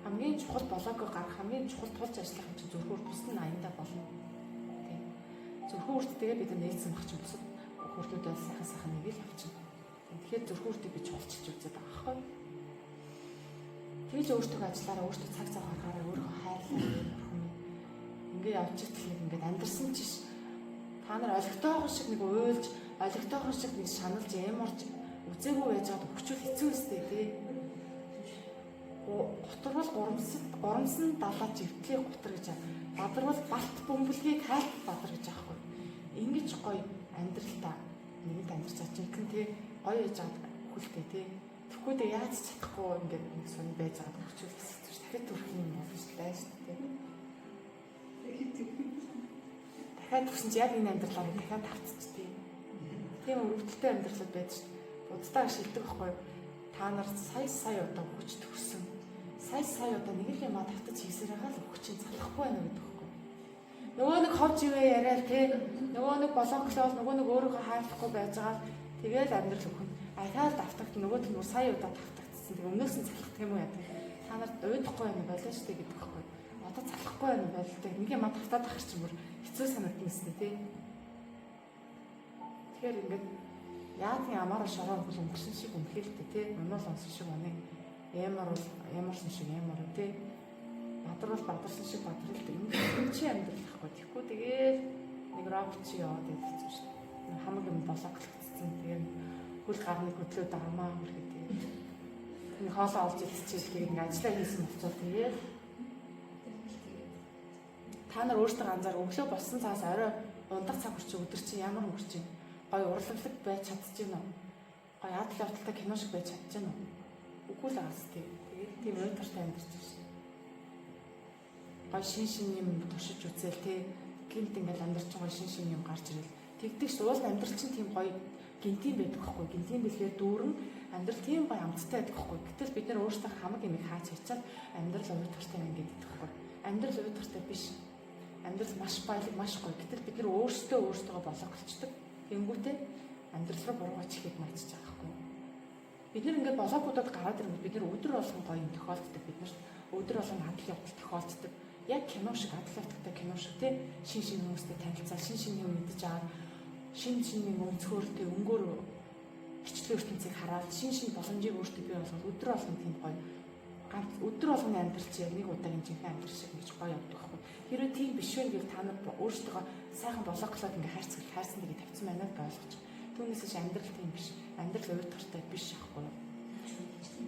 Хамгийн чухал блогоо гаргах, хамгийн чухал тулж ажиллах юм чинь зүрхэн үрт бусд нь аяндаа болно. Тий. Зүрхэн үрттэйгээ бид нээсэн баг чинь бусад хүртнүүдээ сайхан нэг л авчихна. Тэгэхээр зүрхэн үртийг би чуулчилж үзээд байгаа байхгүй. Тэгж өөртөө ажиллаараа өөртөө цаг цаг гаргаараа өөрийгөө хайрлаа. Ингээ явж итгэх ингээд амьдрсан чиш та нар олигтойгоо шиг нэг уйлж, олигтойгоо шиг нэг шаналж, ямарч үзээгүй байж байгаад өгчүүл хэцүү өстэй тий. Готорвол горомсон далаа живтлээ готор гэж бадарвал балт бөмбөлгийг хайлт бадар гэж аахгүй. Ингэж гоё амьдралтаа нэгэнд амьдарч чадчих тий. Гоё яж байгаа хүлтэй тий. Тэгэхгүй дээ яаж чадахгүй ингээд нэг сонь байж байгаа өгчүүл хэцүү дахиад төрөх юм болно шүү дээ тий. Дахиад төрсөн чи яг энэ амьдралаа дахиад тавцчихдээ. Тийм өвдөлттэй амьдралууд байж буддаа шилдэг байхгүй. Та нар сая удаа хүч төрсөн. Сая удаа нэг л юм тавтаж хийсээр байгаа л хүчин залахгүй байна гэдэг байхгүй. Нөгөө нэг ховж ивэ яриад тий. Нөгөө нэг блоглол нөгөө нэг өөрийгөө хайрлахгүй байж байгаа л тэгээд амьдрал өхөн. Ахаад давтагт нөгөө төмөр сая удаа давтагдсан. Тэг өмнөөс нь залхах юм уу яа. Та нарт уйдахгүй юм болоо штэ гэдэг байхгүй. Одоо залхахгүй юм болтой. Нэг юм тавтаад ахар чи бүр хэцүү санагдсан мэт тий. Тэгэхээр ингээд яа тийм амаараа шороо бол өнгөрсөн шиг өнгөлтэй тий. Унуул онсон шиг унаа. Ямарсан шиг ямар тий. Бадрал бадарсан шиг бадралтай юм чи амьдрахгүй. Тэгэхгүй тэгээд нэг робот чи яваад идэх шүү дээ. Хамаг юм бологлогдсон. Тэгээд хөл гарны хөдлөө дармаа хүрхээ тий. Энэ хоолоо олж идчихэл тэгээд ингээд ажиллаа хийсэн болцоо тэгээд та нар өөртөө ганцаар өглөө болсон цаас орой ундаг цаг хүрч өдөр чи ямар өнгөрч байна? Гой урлаглаг байж чадчихэв үү? Гой адал явдалтай кино шиг байж чадчихэв үү? Үгүй л аас тий. Тэгээд тийм уйтартай амьдарч байна. Гой шин юм туршиж үзэл тий. Гинт ингээл амьдарч байгаа шин юм гарч ирэл. Тэгдэгч уул амьдрал чинь тийм гоё гинтийн байдаг хгүй. Гинтийн бэлгээр дүүрэн амьдрал тийм гоё амттай байдаг хгүй. Гэтэл бид нар өөрсдөө хамаг юм хааж хийчихэл амьдрал уйтартай юм гэдэг хгүй. Амьдрал уйтартай биш. Амьдрал маш баялаг маш гоё. Гэтэл бид нар өөрсдөө болгоцдог. Тэнгүүтээ амьдрал руу буруугач ихэд маячж байгаа хгүй. Бид нар ингээд блогуудад гараад ирэнгүүт бид нар өдөр болгон гоё юм тохиолддог. Бид нар өдөр болгон хадал явдал тохиолддог. Яг кино шиг хадал явдалтай кино шиг тий. Шин хүмүүстэй танилцаа, шин юм мэдэж аваад шин юм өнцгөртэй өнгөөр бичлэг ертөнцийг хараад шин боломжийг өөртөө бий болгоод өдөр болгон тийм гоё ганц өдөр болгоны амьдрал чи яг нэг удаагийн жинхэнэ амьдрал шиг гэж гоё явдаг байхгүй. Хэрвээ тийм биш вэ гэвэл та нар өөрсдөө сайхан блоглоод ингээ хайрцаг хайрсан гэж тавьсан байна гэж ойлгож. Түүнээс амьдрал тийм биш. Амьдрал уйдгартай биш аахгүй юу?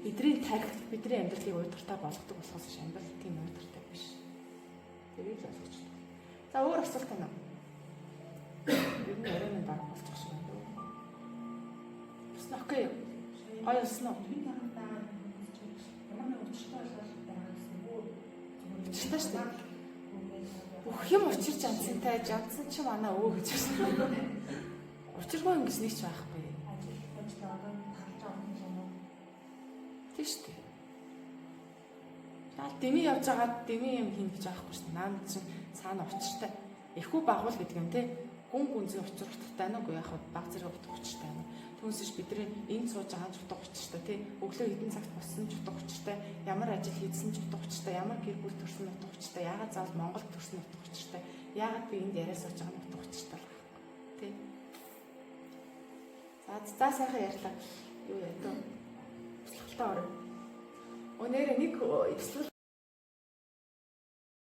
Бидний тарихт бидний амьдралыг уйдгартай болгодог болохоос амьдрал тийм уйдгартай биш. Тэрийг л ойлгож байна. За өөр асуулт байна уу? Ер нь оройн баг болчих шиг байна. Окей. Гоё болсон уу? Учиртай шүү дээ. Бүх юм учир жанцантай, жанцсан чи манай өө гэж байна. Учиргүй ингэж нэг ч байхгүй. Тийм шүү дээ. Шал дэмий явж байгаа дэмий юм хийн гэж аахгүй шүү дээ. Наад чинь цаана учиртай. Эхүү багвал гэдэг юм те. Гүн гүнзгий учир утгатай байна уу? Яг баг зэрэг утга учиртай байна. Түүнээс бидний энэ сууж байгаа ч утга учиртай тий. Өглөө хэдэн цагт боссон ч утга учиртай. Ямар ажил хийсэн ч утга учиртай. Ямар гэр бүл төрсөн утга учиртай. Яагаад заавал Монголд төрсөн утга учиртай. Яагаад би энд яриа сууж байгаа утга учиртай л байхгүй тий. За сайхан ярьлаа. Юу яа дөө. Туслахтаа орой. Өнөөдөр нэг эвслэл